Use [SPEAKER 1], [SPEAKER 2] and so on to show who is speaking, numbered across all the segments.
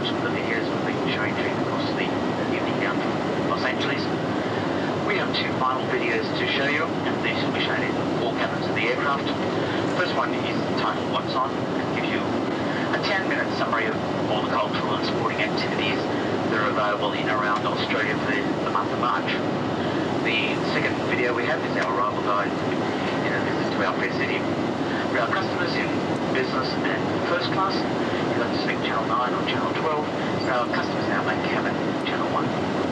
[SPEAKER 1] watched the videos we've been showing to you across the evening down from Los Angeles. We have two final videos to show you, and these will be shown in all cabins of the aircraft. The first one is titled What's On, and gives you a 10-minute summary of all the cultural and sporting activities that are available in and around Australia for the month of March. The second video we have is our arrival guide in a visit to our fair city. For our customers in business and first class, you can select Channel 9 or Channel 12. For our customers in our main cabin, Channel 1.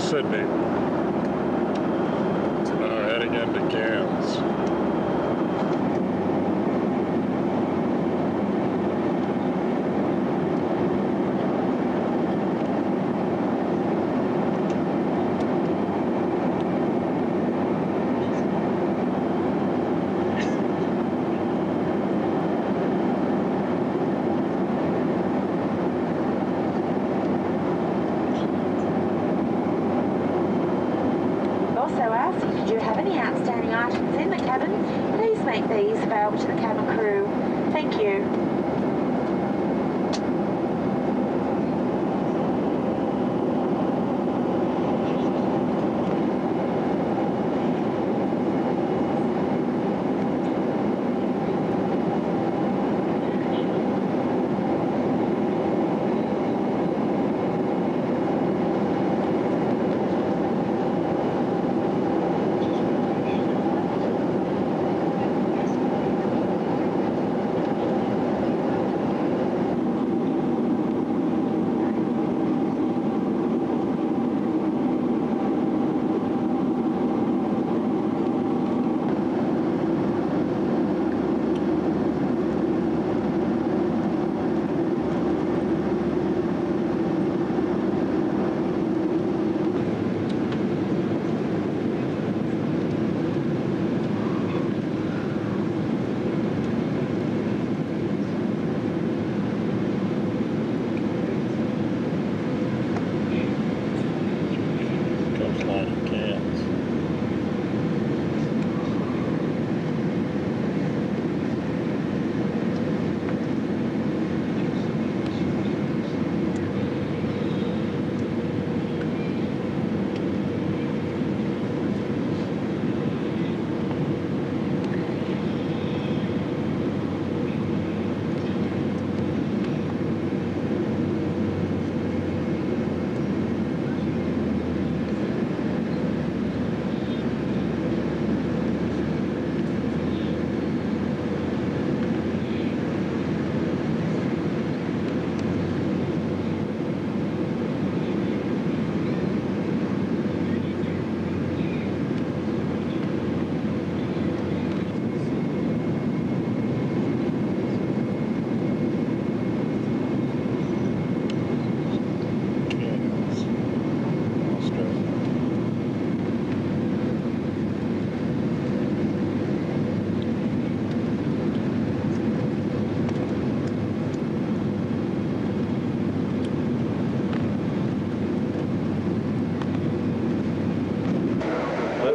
[SPEAKER 2] Sydney. So now heading into Cairns.
[SPEAKER 3] Did you have any outstanding items in the cabin? Please make these available to the cabin crew. Thank you.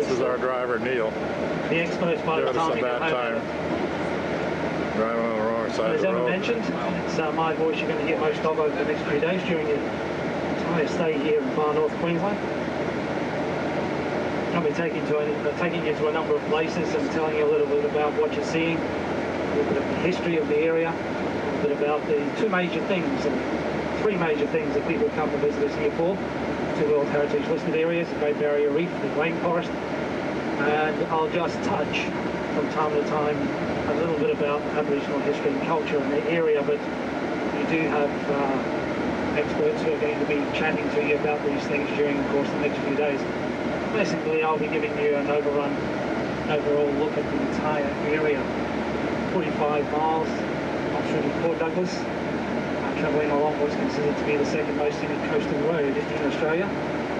[SPEAKER 2] This is our driver, Neil.
[SPEAKER 4] The experts by the time
[SPEAKER 2] Give us a bad time. Driving on the wrong side of the road.
[SPEAKER 4] As Emma mentioned, it's my voice you're going to hear most of over the next few days during your entire stay here in far north Queensland. I'll be taking you to a number of places and telling you a little bit about what you're seeing, a little bit of the history of the area, a little bit about the three major things that people come to visit us here for. 2 World Heritage listed areas, the Great Barrier Reef, the rainforest, and I'll just touch from time to time a little bit about Aboriginal history and culture in the area, but we do have experts who are going to be chatting to you about these things during the course of the next few days. Basically, I'll be giving you an overall look at the entire area. 45 miles up through to Port Douglas, travelling along what's considered to be the second most scenic coastal road in Australia.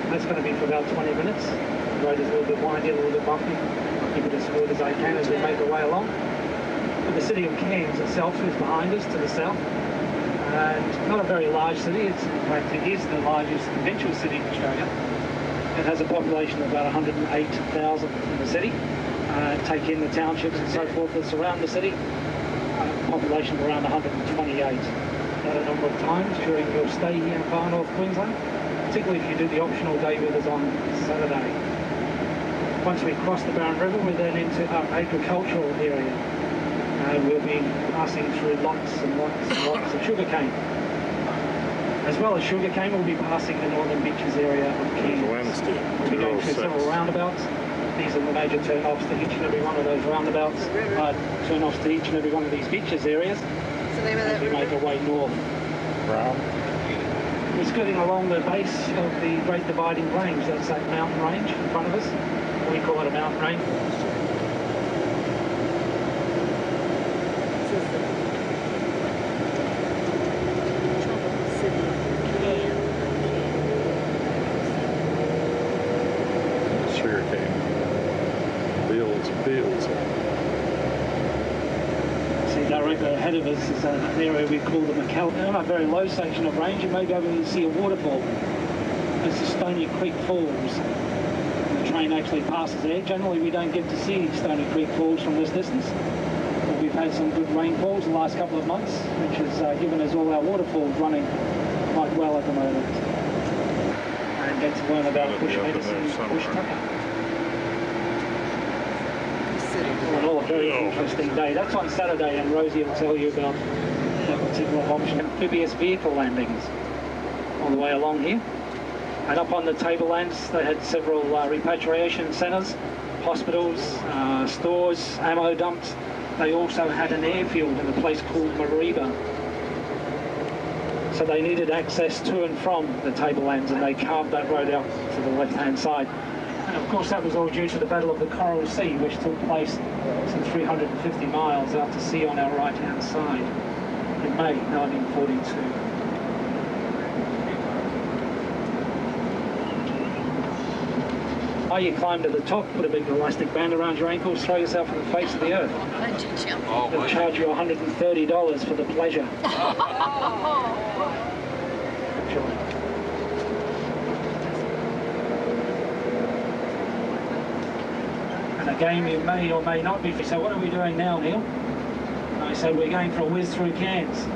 [SPEAKER 4] That's going to be for about 20 minutes. The road is a little bit windy, a little bit bumpy. I'll keep it as smooth as I can as we make our way along. But the city of Cairns itself is behind us to the south. And not a very large city. In fact, it is the largest conventional city in Australia. It has a population of about 108,000 in the city. Take in the townships and so forth that surround the city, population of around 128. A number of times during your stay here in far north Queensland, particularly if you do the optional day with us on Saturday. Once we cross the Barron River, we're then into our agricultural area. We'll be passing through lots and lots and lots of sugarcane. As well as sugarcane, we'll be passing the Northern Beaches area of Cairns.
[SPEAKER 2] Wednesday,
[SPEAKER 4] We'll be going through several roundabouts. These are the major turn-offs to each and every one of those roundabouts. Turn-offs to each and every one of these beaches areas. As we make our way north.
[SPEAKER 2] Brown.
[SPEAKER 4] We're skirting along the base of the Great Dividing Range. That's that mountain range in front of us. We call it a mountain range.
[SPEAKER 2] Sugarcane fields and fields.
[SPEAKER 4] See, directly ahead of us is an area we call the McAllen. On a very low section of range, you may be able to see a waterfall. It's the Stony Creek Falls. The train actually passes there. Generally, we don't get to see Stony Creek Falls from this distance. But we've had some good rainfalls the last couple of months, which has given us all our waterfalls running quite well at the moment. And get to learn about bush medicine and bush tucker. Well, a very interesting day. That's on Saturday, and Rosie will tell you about that particular option. Amphibious vehicle landings all the way along here. And up on the tablelands, they had several repatriation centres, hospitals, stores, ammo dumps. They also had an airfield in a place called Mariba. So they needed access to and from the tablelands, and they carved that road out to the left-hand side. And of course that was all due to the Battle of the Coral Sea, which took place some 350 miles out to sea on our right-hand side in May 1942. You climb to the top, put a big elastic band around your ankles, throw yourself in the face of the earth. They'll charge you $130 for the pleasure. And a game you may or may not be. So what are we doing now, Neil? I said we're going for a whiz through Cairns.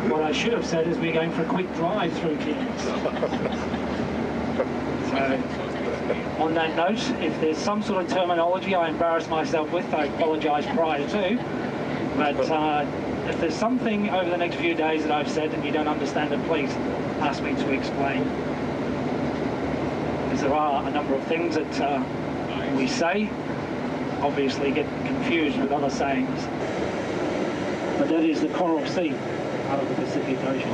[SPEAKER 4] What I should have said is we're going for a quick drive through Cairns. So, on that note, if there's some sort of terminology I embarrass myself with, I apologise prior to. But if there's something over the next few days that I've said and you don't understand it, please ask me to explain. Because there are a number of things that we say, obviously get confused with other sayings. But that is the Coral Sea out of the Pacific Ocean.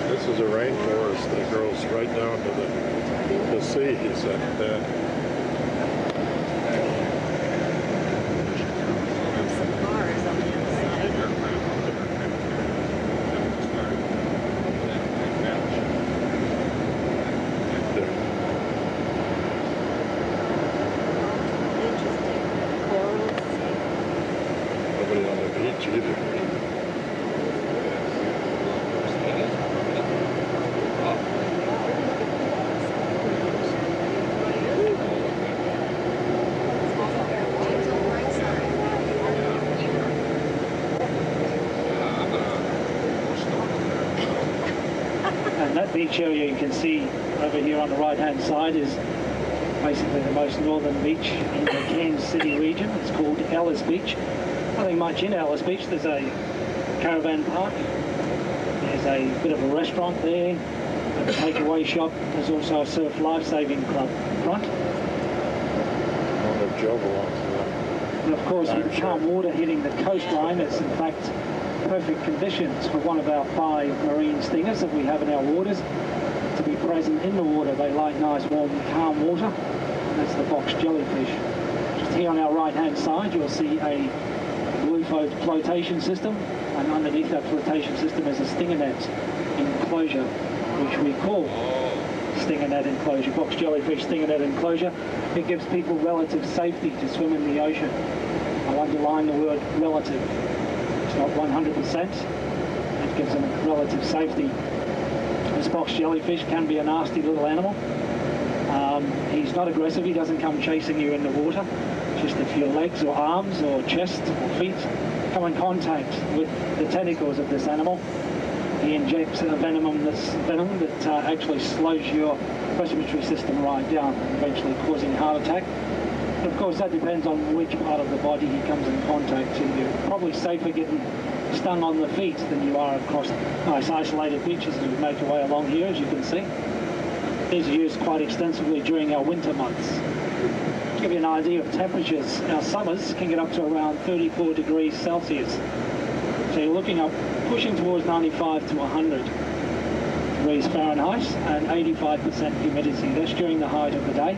[SPEAKER 2] This is a rainforest that goes right down to the seas, and nobody on the beach either.
[SPEAKER 4] That beach area you can see over here on the right hand side is basically the most northern beach in the Cairns City region. It's called Ellis Beach. Nothing much in Ellis Beach. There's a caravan park, there's a bit of a restaurant there, a takeaway shop. There's also a surf lifesaving club front.
[SPEAKER 2] On the job along to that.
[SPEAKER 4] And of course, with calm water hitting the coastline, it's in fact perfect conditions for one of our 5 marine stingers that we have in our waters to be present in the water. They like nice, warm, calm water. That's the box jellyfish. Just here on our right-hand side, you'll see a blue flotation system, and underneath that flotation system is a stinger net enclosure, which we call stinger net enclosure, box jellyfish stinger net enclosure. It gives people relative safety to swim in the ocean. I'll underline the word relative. It's not 100%. It gives them relative safety. This box jellyfish can be a nasty little animal. He's not aggressive. He doesn't come chasing you in the water. Just if your legs or arms or chest or feet come in contact with the tentacles of this animal, he injects a venom that actually slows your respiratory system right down, eventually causing a heart attack. Of course, that depends on which part of the body he comes in contact to. You're probably safer getting stung on the feet than you are across nice isolated beaches as we make our way along here, as you can see. These are used quite extensively during our winter months. To give you an idea of temperatures, our summers can get up to around 34 degrees Celsius. So you're looking up, pushing towards 95 to 100 degrees Fahrenheit and 85% humidity. That's during the height of the day.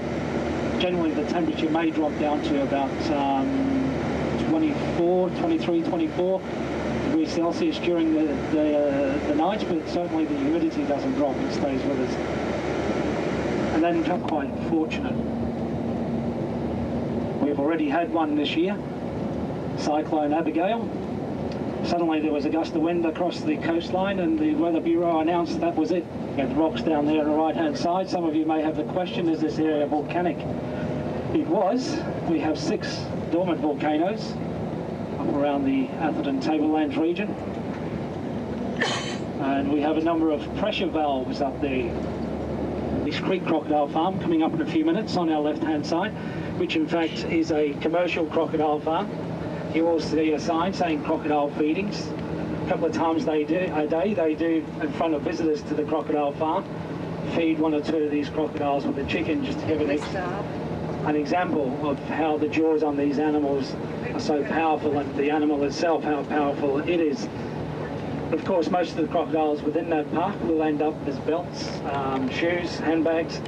[SPEAKER 4] Generally the temperature may drop down to about 23, 24 degrees Celsius during the night, but certainly the humidity doesn't drop, it stays with us. And then I'm quite fortunate. We've already had one this year, Cyclone Abigail. Suddenly there was a gust of wind across the coastline and the Weather Bureau announced that was it. We had the rocks down there on the right hand side. Some of you may have the question, is this area volcanic? It was. We have 6 dormant volcanoes up around the Atherton Tablelands region. And we have a number of pressure valves up there. This Creek Crocodile Farm coming up in a few minutes on our left hand side, which in fact is a commercial crocodile farm. You will see a sign saying crocodile feedings. A couple of times a day they do, in front of visitors to the crocodile farm, feed 1 or 2 of these crocodiles with a chicken, just to give an example of how the jaws on these animals are so powerful, and the animal itself, how powerful it is. Of course, most of the crocodiles within that park will end up as belts, shoes, handbags,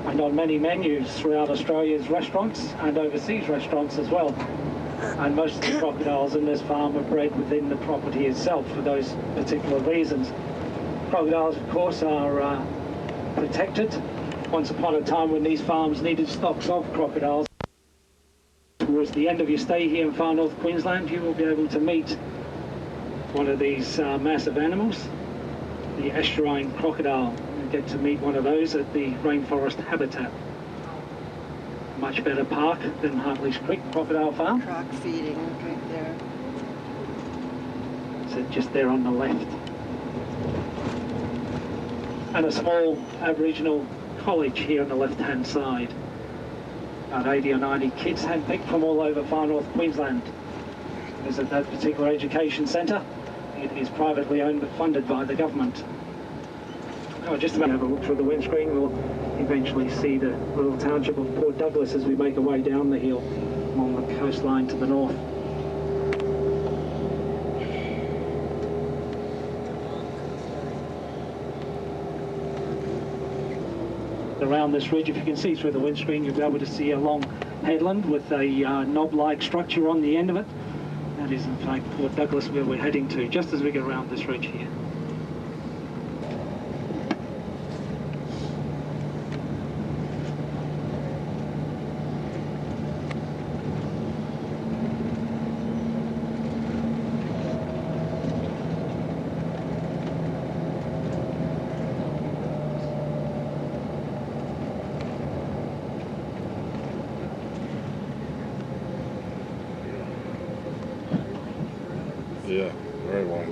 [SPEAKER 4] and on many menus throughout Australia's restaurants and overseas restaurants as well. And most of the crocodiles in this farm are bred within the property itself for those particular reasons. Crocodiles, of course, are protected. Once upon a time when these farms needed stocks of crocodiles, towards the end of your stay here in far north Queensland, you will be able to meet one of these massive animals, the estuarine crocodile. You get to meet one of those at the Rainforest Habitat. Much better park than Hartley's Creek Crocodile Farm.
[SPEAKER 5] Croc feeding right there.
[SPEAKER 4] So just there on the left. And a small Aboriginal college here on the left-hand side. About 80 or 90 kids handpicked from all over far north Queensland. Visit that particular education centre. It is privately owned but funded by the government. Just about have a look through the windscreen, we'll eventually see the little township of Port Douglas as we make our way down the hill along the coastline to the north. Around this ridge, if you can see through the windscreen, you'll be able to see a long headland with a knob-like structure on the end of it. That is in fact Port Douglas, where we're heading to, just as we get around this ridge here.
[SPEAKER 2] Yeah, very long.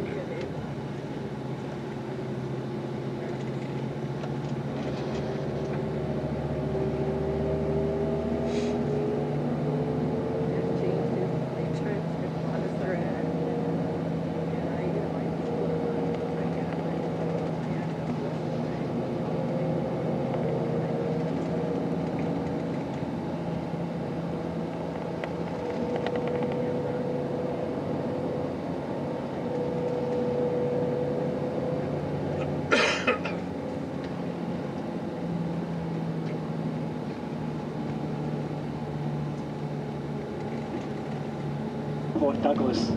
[SPEAKER 4] Port Douglas.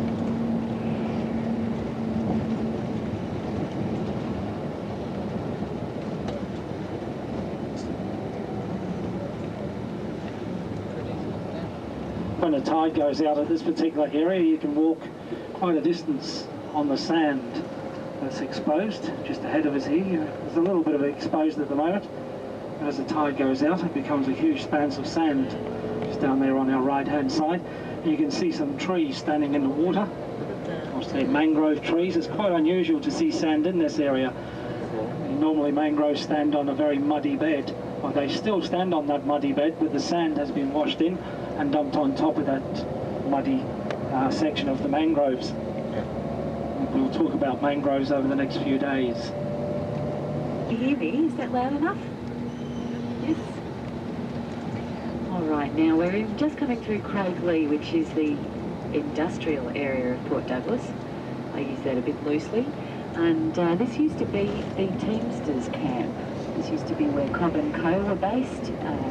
[SPEAKER 4] When the tide goes out at this particular area, you can walk quite a distance on the sand that's exposed just ahead of us here. There's a little bit of it exposed at the moment. As the tide goes out, it becomes a huge expanse of sand just down there on our right hand side. You can see some trees standing in the water. They're mangrove trees. It's quite unusual to see sand in this area. Normally mangroves stand on a very muddy bed. Well, they still stand on that muddy bed, but the sand has been washed in and dumped on top of that muddy section of the mangroves. We'll talk about mangroves over the next few days.
[SPEAKER 6] You hear me? Is that loud enough? Yes. All right, now we're just coming through Craiglee, which is the industrial area of Port Douglas. I use that a bit loosely. And this used to be the Teamsters camp. This used to be where Cobb & Co were based.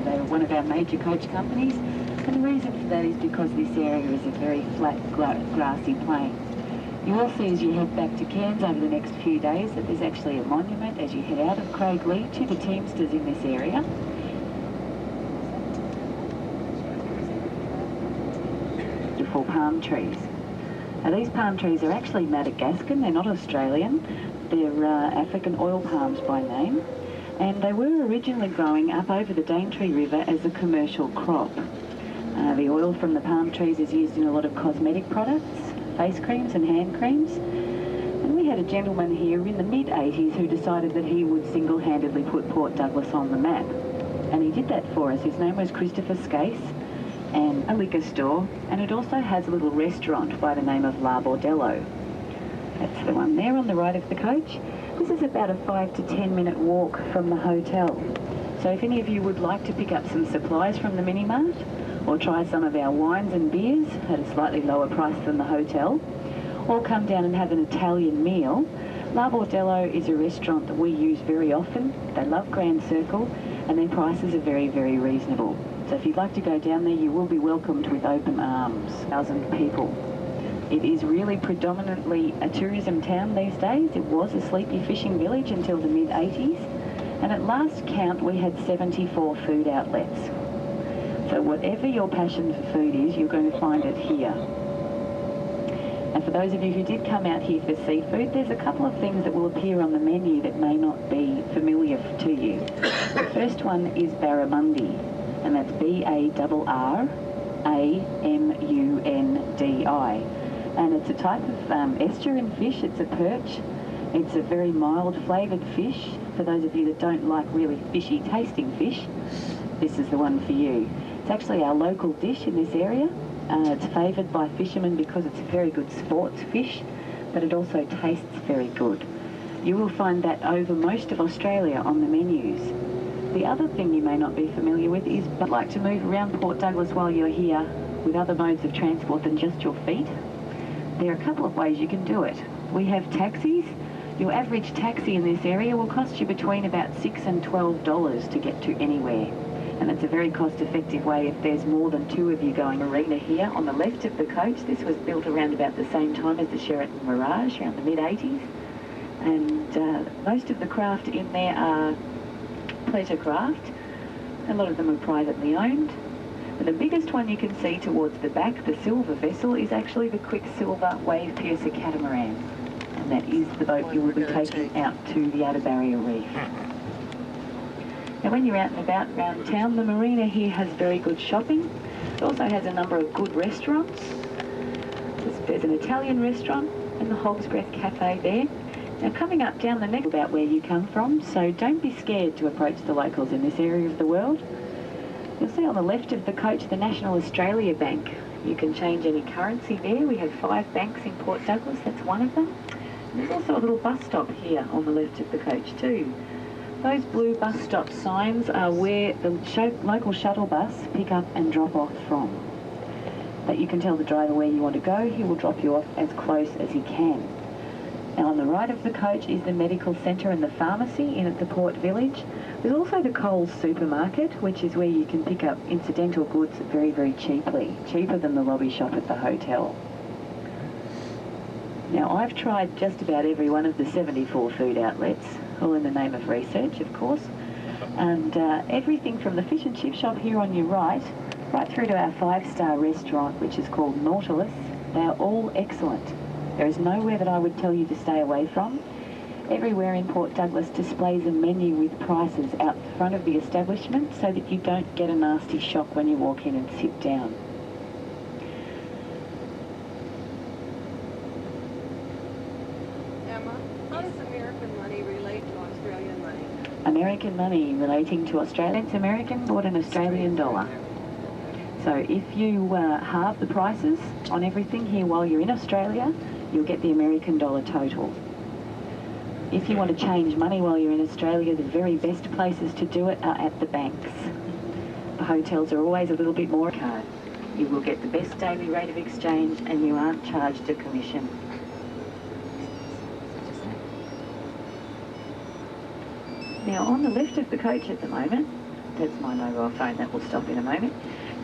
[SPEAKER 6] They were one of our major coach companies. And the reason for that is because this area is a very flat, grassy plain. You will see as you head back to Cairns over the next few days that there's actually a monument as you head out of Craiglee to the Teamsters in this area. Beautiful palm trees. Now these palm trees are actually Madagascan, they're not Australian. They're African oil palms by name. And they were originally growing up over the Daintree River as a commercial crop. The oil from the palm trees is used in a lot of cosmetic products, face creams and hand creams. And we had a gentleman here in the mid-80s who decided that he would single-handedly put Port Douglas on the map. And he did that for us. His name was Christopher Skase, and a liquor store, and it also has a little restaurant by the name of La Bordello. That's the one there on the right of the coach. This is about a 5 to 10 minute walk from the hotel. So if any of you would like to pick up some supplies from the mini-mart, or try some of our wines and beers at a slightly lower price than the hotel, or come down and have an Italian meal, La Bordello is a restaurant that we use very often. They love Grand Circle, and their prices are very, very reasonable. So if you'd like to go down there, you will be welcomed with open arms. 1,000 people. It is really predominantly a tourism town these days. It was a sleepy fishing village until the mid-80s, and at last count we had 74 food outlets. So whatever your passion for food is, you're going to find it here. And for those of you who did come out here for seafood, there's a couple of things that will appear on the menu that may not be familiar to you. The first one is barramundi, and that's B-A-R-R-A-M-U-N-D-I. And it's a type of estuarine fish. It's a perch. It's a very mild flavoured fish. For those of you that don't like really fishy tasting fish, this is the one for you. It's actually our local dish in this area. It's favoured by fishermen because it's a very good sports fish, but it also tastes very good. You will find that over most of Australia on the menus. The other thing you may not be familiar with is, but like to move around Port Douglas while you're here with other modes of transport than just your feet. There are a couple of ways you can do it. We have taxis. Your average taxi in this area will cost you between about $6 and $12 to get to anywhere. And it's a very cost-effective way if there's more than two of you going. Marina here on the left of the coach. This was built around about the same time as the Sheraton Mirage, around the mid-80s. And most of the craft in there are pleasure craft. A lot of them are privately owned. And the biggest one you can see towards the back, the silver vessel, is actually the Quicksilver Wave Piercer Catamaran. And that is the boat you will be taking out to the Outer Barrier Reef. Now when you're out and about around town, the marina here has very good shopping. It also has a number of good restaurants. There's an Italian restaurant and the Hog's Breath Cafe there. Now coming up down the neck about where you come from, so don't be scared to approach the locals in this area of the world. You'll see on the left of the coach the National Australia Bank. You can change any currency there. We have 5 banks in Port Douglas, that's one of them. And there's also a little bus stop here on the left of the coach too. Those blue bus stop signs are where the local shuttle bus pick up and drop off from. But you can tell the driver where you want to go. He will drop you off as close as he can. Now on the right of the coach is the medical centre and the pharmacy in at the Port Village. There's also the Coles supermarket, which is where you can pick up incidental goods very, very cheaply, cheaper than the lobby shop at the hotel. Now I've tried just about every one of the 74 food outlets, all in the name of research, of course. And everything from the fish and chip shop here on your right through to our 5-star restaurant, which is called Nautilus, they are all excellent. There is nowhere that I would tell you to stay away from. Everywhere in Port Douglas displays a menu with prices out the front of the establishment so that you don't get a nasty shock when you walk in and sit down.
[SPEAKER 5] Emma, how does American money relate to Australian money?
[SPEAKER 6] American money relating to Australia. It's American, bought an Australian dollar. So if you halve the prices on everything here while you're in Australia, you'll get the American dollar total. If you want to change money while you're in Australia, the very best places to do it are at the banks. The hotels are always a little bit more card. You will get the best daily rate of exchange and you aren't charged a commission. Now on the left of the coach at the moment, that's my mobile phone, that will stop in a moment,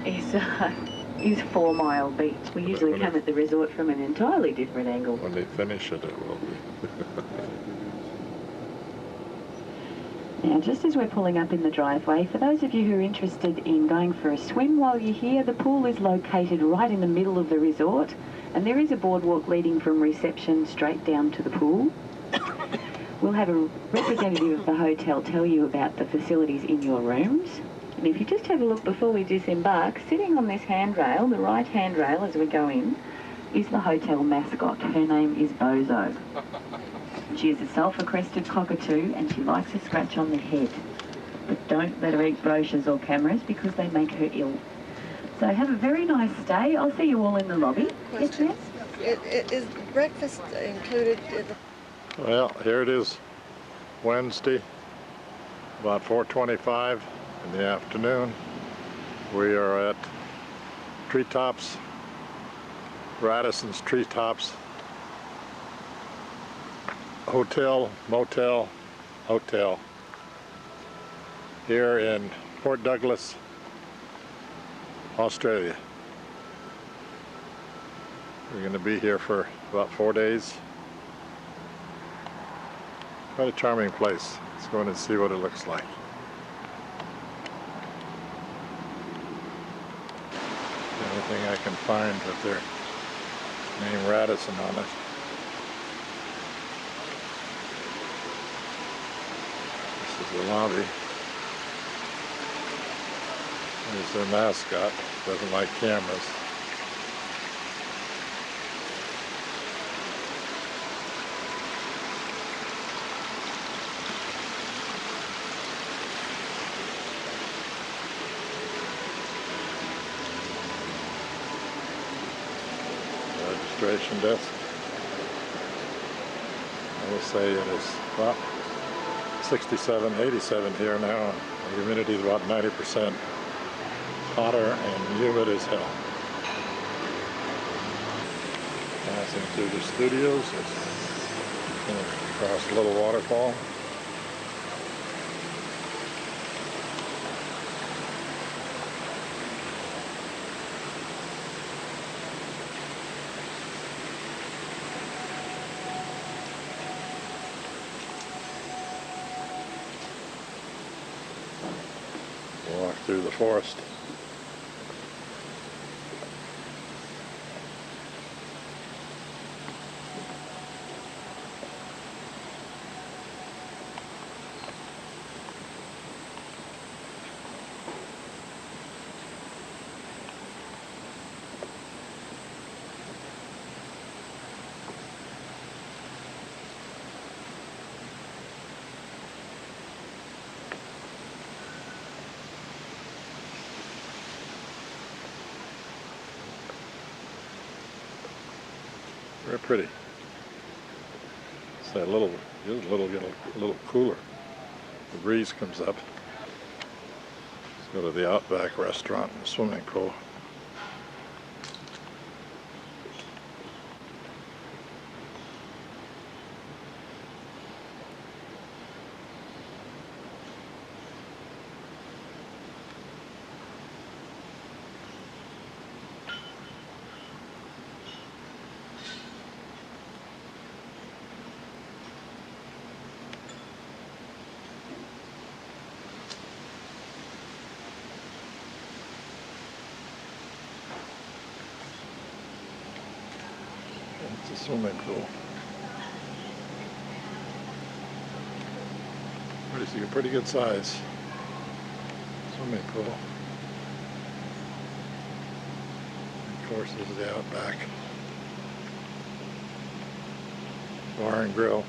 [SPEAKER 6] is 4 Mile Beach. We usually come at the resort from an entirely different angle.
[SPEAKER 2] When they finish it, it will be.
[SPEAKER 6] Now, just as we're pulling up in the driveway, for those of you who are interested in going for a swim while you're here, the pool is located right in the middle of the resort, and there is a boardwalk leading from reception straight down to the pool. We'll have a representative of the hotel tell you about the facilities in your rooms. And if you just have a look before we disembark, sitting on this handrail, the right handrail as we go in, is the hotel mascot. Her name is Bozo. She is a sulphur-crested cockatoo and she likes a scratch on the head. But don't let her eat brochures or cameras because they make her ill. So have a very nice stay. I'll see you all in the lobby. Yes, ma'am?
[SPEAKER 5] Is breakfast included in the...
[SPEAKER 2] Well, here it is, Wednesday, about 4:25 in the afternoon. We are at Treetops, Radisson's Treetops Hotel, Motel, Hotel, here in Port Douglas, Australia. We're going to be here for about 4 days. Quite a charming place. Let's go in and see what it looks like. The only thing I can find with their name Radisson on it. This is the lobby. There's their mascot. Doesn't like cameras. Registration desk. I will say it is about 67, 87 here now. The humidity is about 90%. Hotter and humid as hell. Passing through the studios, it's going across a little waterfall. Walk through the forest. Very pretty. It's that little, get a little cooler. The breeze comes up. Let's go to the Outback restaurant and the swimming pool. It's a swimming pool. Pretty good size swimming pool. Of course, this is the Outback Bar and Grill.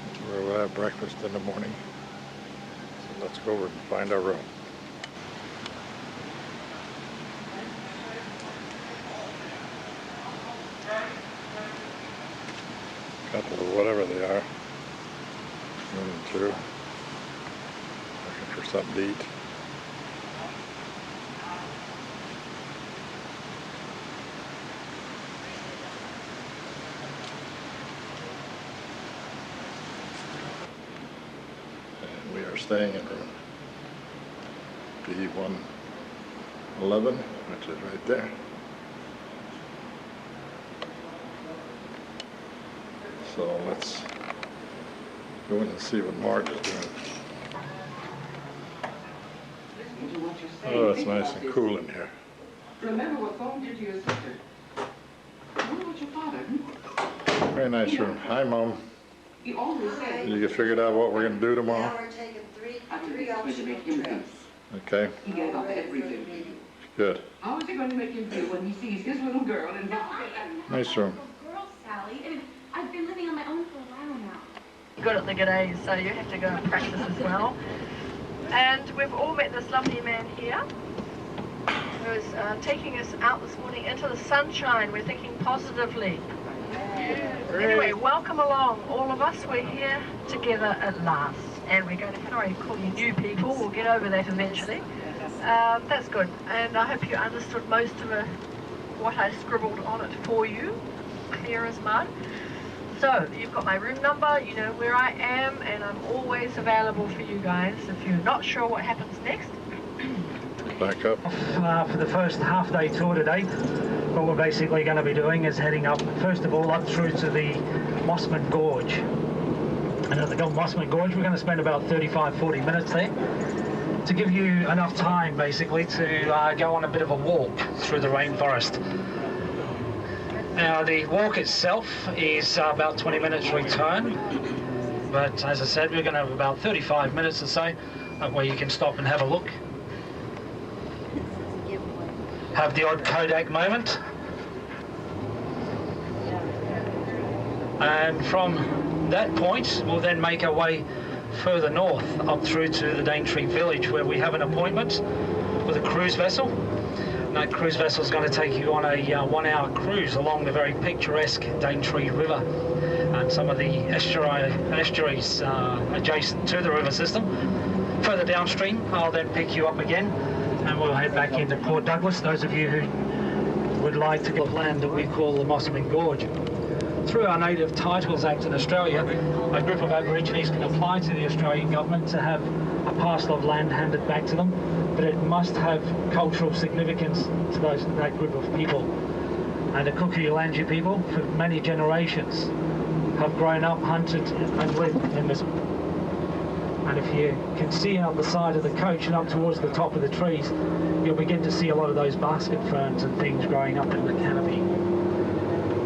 [SPEAKER 2] That's where we'll have breakfast in the morning. So let's go over and find our room. Running through, looking for something to eat. And we are staying in room B111, which is right there. So let's go in and see what Marge is doing. Oh, it's nice and cool in here.
[SPEAKER 7] Remember what phone did to your sister? Remember what your father?
[SPEAKER 2] Very nice room. Hi, Mom.
[SPEAKER 7] He always said.
[SPEAKER 2] You figured out what we're going to do tomorrow?
[SPEAKER 5] Now we're taking three optional trips.
[SPEAKER 2] Okay,
[SPEAKER 7] He gave up everything for you.
[SPEAKER 2] good.
[SPEAKER 7] How is he going to make him feel when he sees his little girl and
[SPEAKER 2] Nice room.
[SPEAKER 8] Girl, Sally. I mean, I've been living on my own for a while now. Good at the g'days, so you have to go and practice as well. And we've all met this lovely man here, who's taking us out this morning into the sunshine. We're thinking positively. Anyway, welcome along, all of us. We're here together at last, and we're going to sorry call you new people. We'll get over that eventually. That's good, and I hope you understood most of what I scribbled on it for you, clear as mud. So, you've got my room number, you know where I am, and I'm always available for you guys if you're not sure what happens next.
[SPEAKER 2] Back up.
[SPEAKER 4] For the first half-day tour today, what we're basically going to be doing is heading up, first of all, up through to the Mossman Gorge. And at the Mossman Gorge, we're going to spend about 35-40 minutes there to give you enough time, basically, to go on a bit of a walk through the rainforest. Now, the walk itself is about 20 minutes return, but as I said, we're going to have about 35 minutes or so where you can stop and have a look. Have the odd Kodak moment. And from that point, we'll then make our way further north up through to the Daintree village, where we have an appointment with a cruise vessel. And that cruise vessel is going to take you on a 1-hour cruise along the very picturesque Daintree River and some of the estuaries adjacent to the river system. Further downstream, I'll then pick you up again and we'll head back into Port Douglas. Those of you who would like to get land that we call the Mossman Gorge. Through our Native Titles Act in Australia, a group of Aborigines can apply to the Australian government to have a parcel of land handed back to them, but it must have cultural significance to that group of people. And the Kuku-Yalanji people, for many generations, have grown up, hunted and lived in this. And if you can see out the side of the coach and up towards the top of the trees, you'll begin to see a lot of those basket ferns and things growing up in the canopy.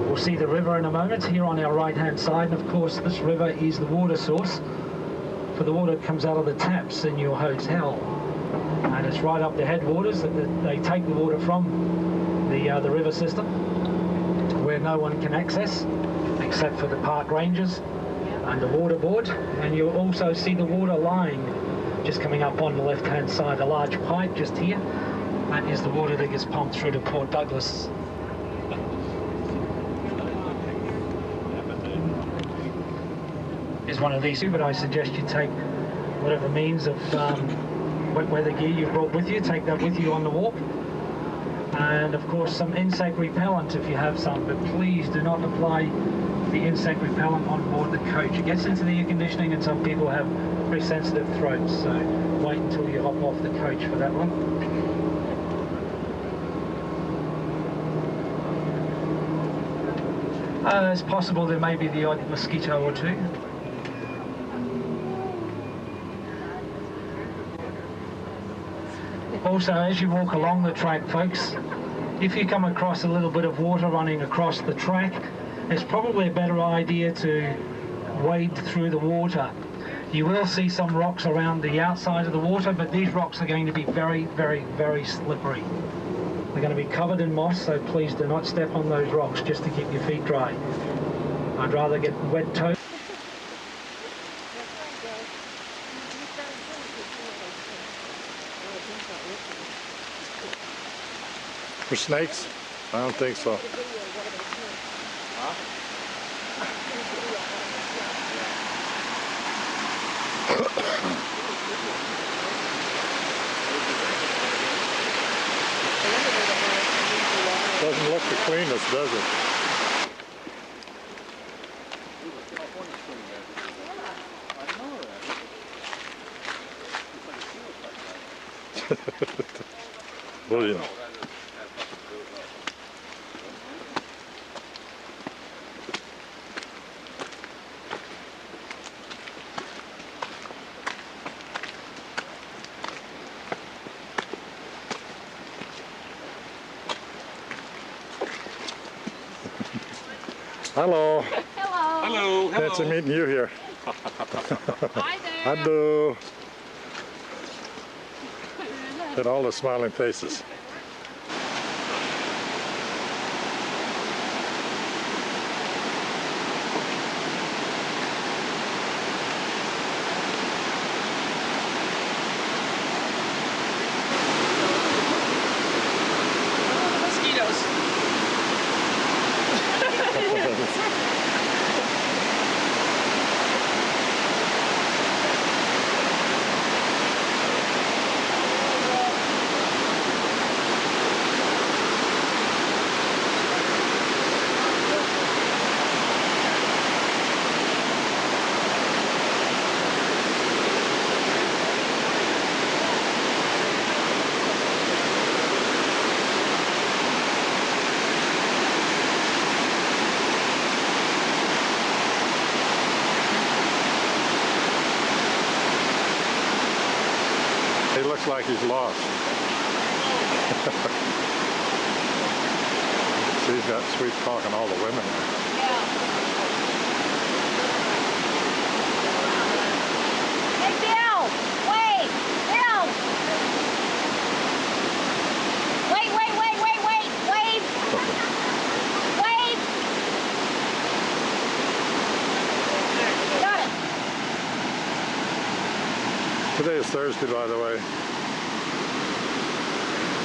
[SPEAKER 4] We'll see the river in a moment here on our right hand side, and of course this river is the water source for the water that comes out of the taps in your hotel. And it's right up the headwaters that they take the water from the river system, where no one can access except for the park rangers and the water board. And you'll also see the water line just coming up on the left hand side, a large pipe just here. That is the water that gets pumped through to Port Douglas. Is one of these, but I suggest you take whatever means of wet weather gear you've brought with you, take that with you on the walk. And of course some insect repellent if you have some, but please do not apply the insect repellent on board the coach. It gets into the air conditioning and some people have very sensitive throats, so wait until you hop off the coach for that one. It's possible there may be the odd mosquito or two. Also, as you walk along the track, folks, if you come across a little bit of water running across the track, it's probably a better idea to wade through the water. You will see some rocks around the outside of the water, but these rocks are going to be very, very, very slippery. They're going to be covered in moss, so please do not step on those rocks just to keep your feet dry. I'd rather get wet toes.
[SPEAKER 2] For snakes? I don't think so. Doesn't look the cleanest, does it? Brilliant. Hello.
[SPEAKER 9] Hello. Hello.
[SPEAKER 2] Fancy meeting you here.
[SPEAKER 9] Hi there.
[SPEAKER 2] Hello. At all the smiling faces.
[SPEAKER 9] Mosquitoes.
[SPEAKER 2] He looks like he's lost. See, he's got sweet talking all the women there.
[SPEAKER 3] Hey, Bill! Wait! Bill! Wait! Got it!
[SPEAKER 2] Today is Thursday, by the way.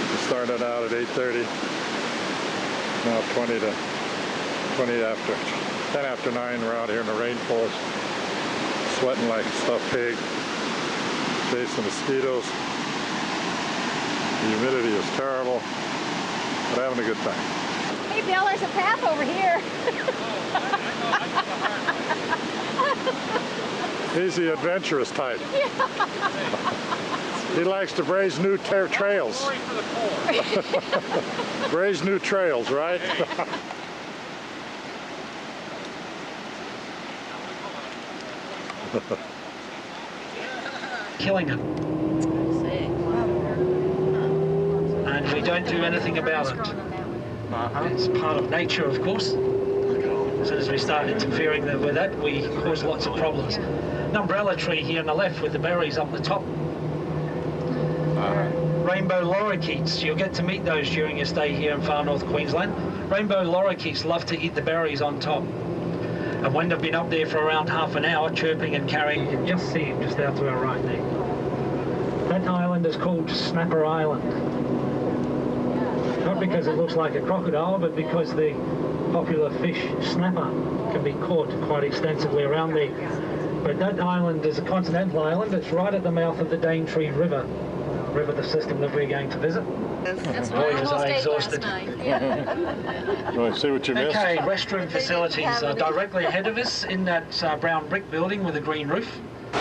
[SPEAKER 2] We started out at 8:30. Now 10 after 9. We're out here in the rainforest, sweating like a stuffed pig, chasing mosquitoes. The humidity is terrible, but having a good time.
[SPEAKER 3] Hey, Bill, there's a path over here.
[SPEAKER 2] He's the adventurous type. He likes to brave new trails. Brave new trails, right?
[SPEAKER 4] Killing it. And we don't do anything about it. It's part of nature, of course. As soon as we start interfering with that, we cause lots of problems. An umbrella tree here on the left with the berries up the top. Rainbow lorikeets. You'll get to meet those during your stay here in far north Queensland. Rainbow lorikeets love to eat the berries on top. And when they've been up there for around half an hour, chirping and carrying, you can just see them just out to our right there. That island is called Snapper Island. Not because it looks like a crocodile, but because the popular fish snapper can be caught quite extensively around there. But that island is a continental island. It's right at the mouth of the Daintree River, the system that we're going to visit.
[SPEAKER 9] That's
[SPEAKER 4] Boy,
[SPEAKER 9] why I
[SPEAKER 4] was
[SPEAKER 9] almost
[SPEAKER 4] I
[SPEAKER 9] ate
[SPEAKER 4] exhausted.
[SPEAKER 9] last night. Yeah.
[SPEAKER 2] Want to see what you missed?
[SPEAKER 4] Okay, restroom facilities are directly ahead of us in that brown brick building with a green roof.
[SPEAKER 10] I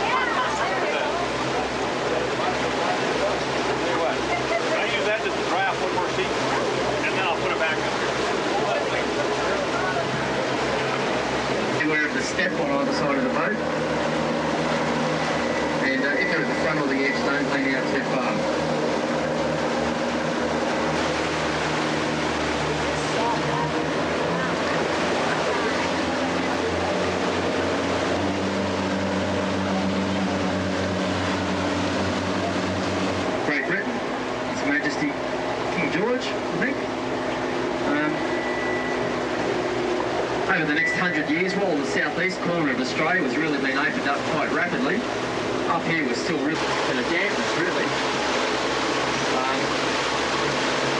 [SPEAKER 10] use that just to dry off one more sheet, and then I'll put it back up.
[SPEAKER 1] We're at the step on either side of the boat. And if you're at the front or the edge, don't lean out too far. Great Britain, His Majesty King George, I think. Over the next 100 years, while the southeast corner of Australia was really being opened up quite rapidly, up here was still really in a dampness, really.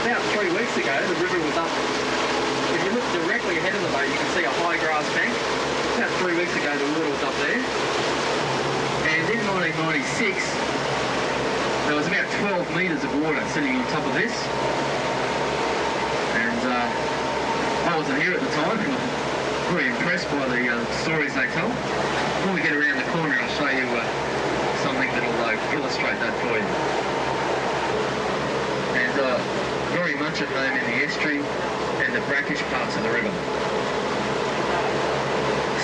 [SPEAKER 1] About 3 weeks ago, the river was up. If you look directly ahead of the boat, you can see a high grass bank. About 3 weeks ago, the water was up there. And in my
[SPEAKER 11] 1986, there was about 12 metres of water sitting on top of this. And I wasn't here at the time, and I'm very impressed by the stories they tell. When we get around the corner, I'll show you something that'll illustrate that for you. And very much at home in the estuary and the brackish parts of the river.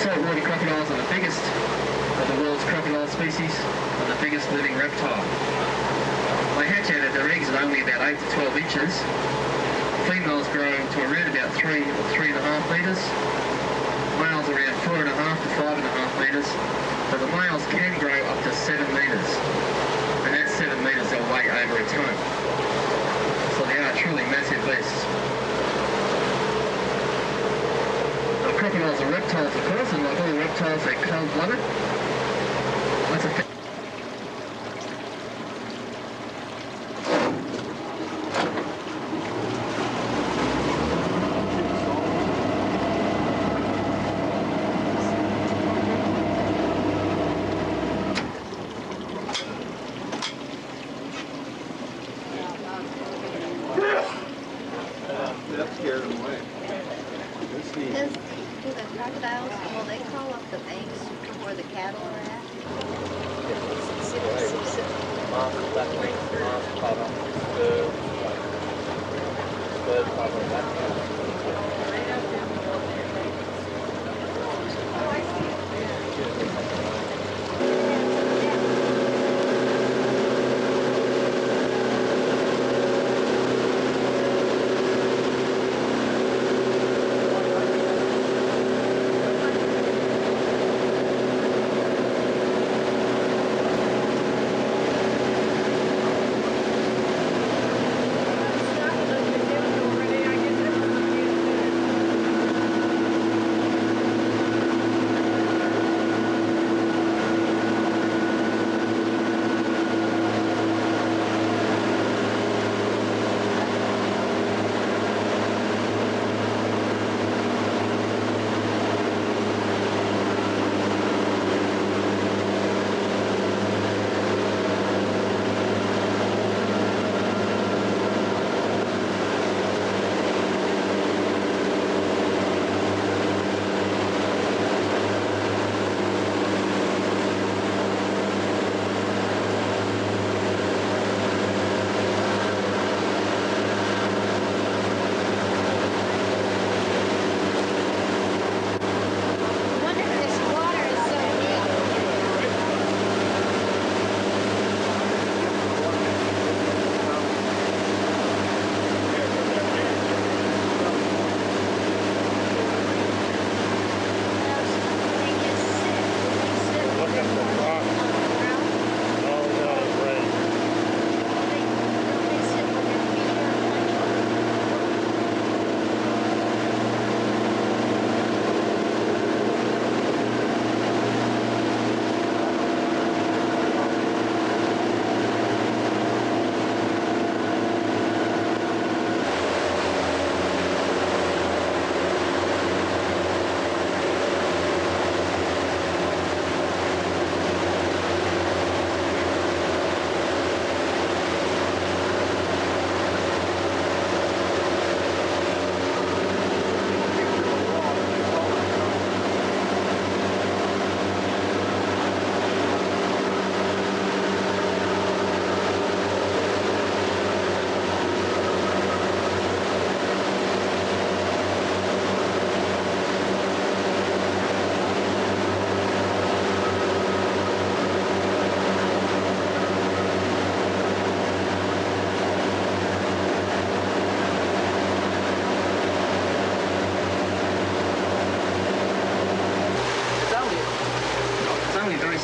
[SPEAKER 11] Saltwater crocodiles are the biggest of the world's crocodile species and the biggest living reptile. They hatch out of their eggs at only about 8 to 12 inches. Females grow to around about 3 or 3.5 metres. Males around 4.5 to 5.5 metres. But the males can grow up to 7 metres. And that's 7 metres they'll weigh over a tonne. So they are truly massive beasts. Now, crocodiles are reptiles, of course, and like all reptiles, they're cold-blooded. That's a
[SPEAKER 12] That scared him away.
[SPEAKER 13] Do the crocodiles, will they crawl up the banks where the cattle are at?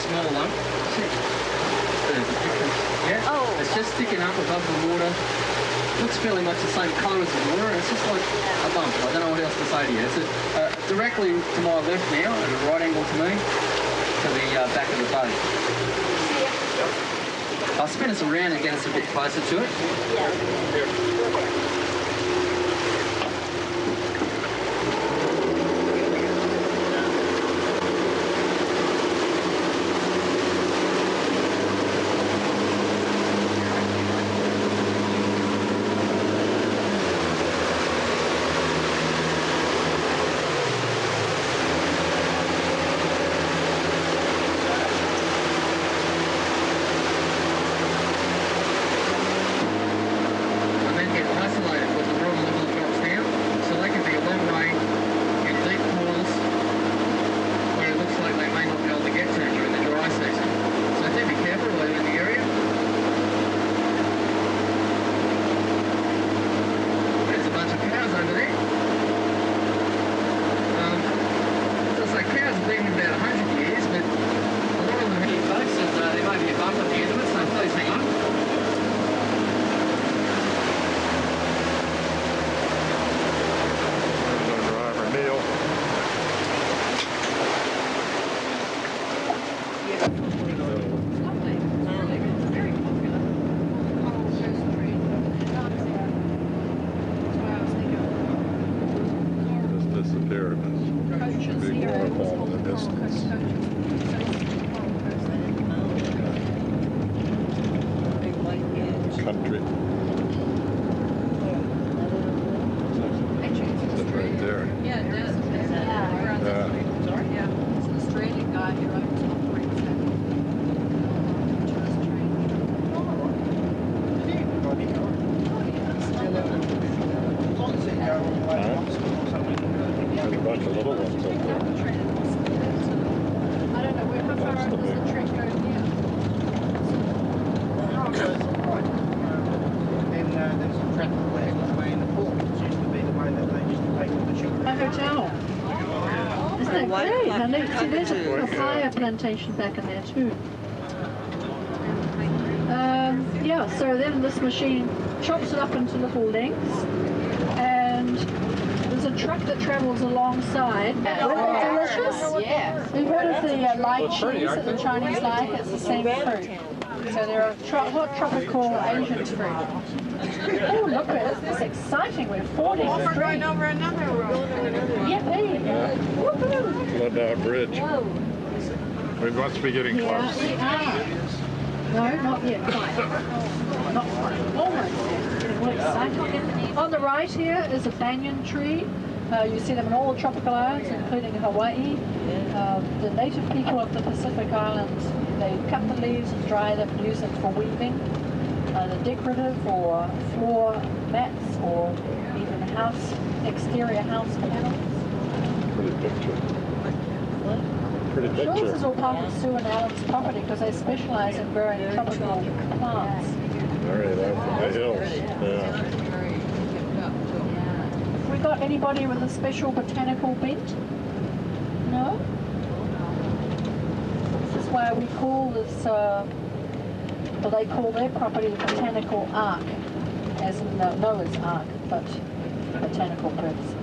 [SPEAKER 11] small lump. Yeah? Oh. It's just sticking up above the water. Looks fairly much the same colour as the water, and it's just like a bump. I don't know what else to say to you. It's directly to my left now, at a right angle to me, to the back of the boat. I'll spin us around and get us a bit closer to it. Yeah.
[SPEAKER 12] Now, see, there's a papaya plantation back in there too. Yeah, so then this machine chops it up into little lengths, and there's a truck that travels alongside. Weren't they delicious?
[SPEAKER 13] Yes.
[SPEAKER 12] You've heard of the lychees that the Chinese like? It's the same fruit. So they're a hot tropical Asian fruit. Oh, look, it's exciting. We're fording the stream.
[SPEAKER 5] Going over another road.
[SPEAKER 12] Yippee! Woohoo!
[SPEAKER 2] Flood Bridge. We must be getting close.
[SPEAKER 12] Yeah, we are. No, not yet. Quite. Not quite. Almost there. Getting really exciting. On the right here is a banyan tree. You see them in all the tropical islands, including Hawaii. The native people of the Pacific Islands, they cut the leaves and dry them and use them for weaving. The decorative or floor mats or even exterior house panels.
[SPEAKER 2] Pretty picture. Pretty
[SPEAKER 12] Sure, this is
[SPEAKER 2] picture.
[SPEAKER 12] all part of Sue and Alan's property because they specialize in growing tropical plants.
[SPEAKER 2] Very low from the hills. Yeah.
[SPEAKER 12] We got anybody with a special botanical bent? No? This is why we call this, well, they call their property the Botanical Ark, as in Noah's Ark, but for botanical purposes.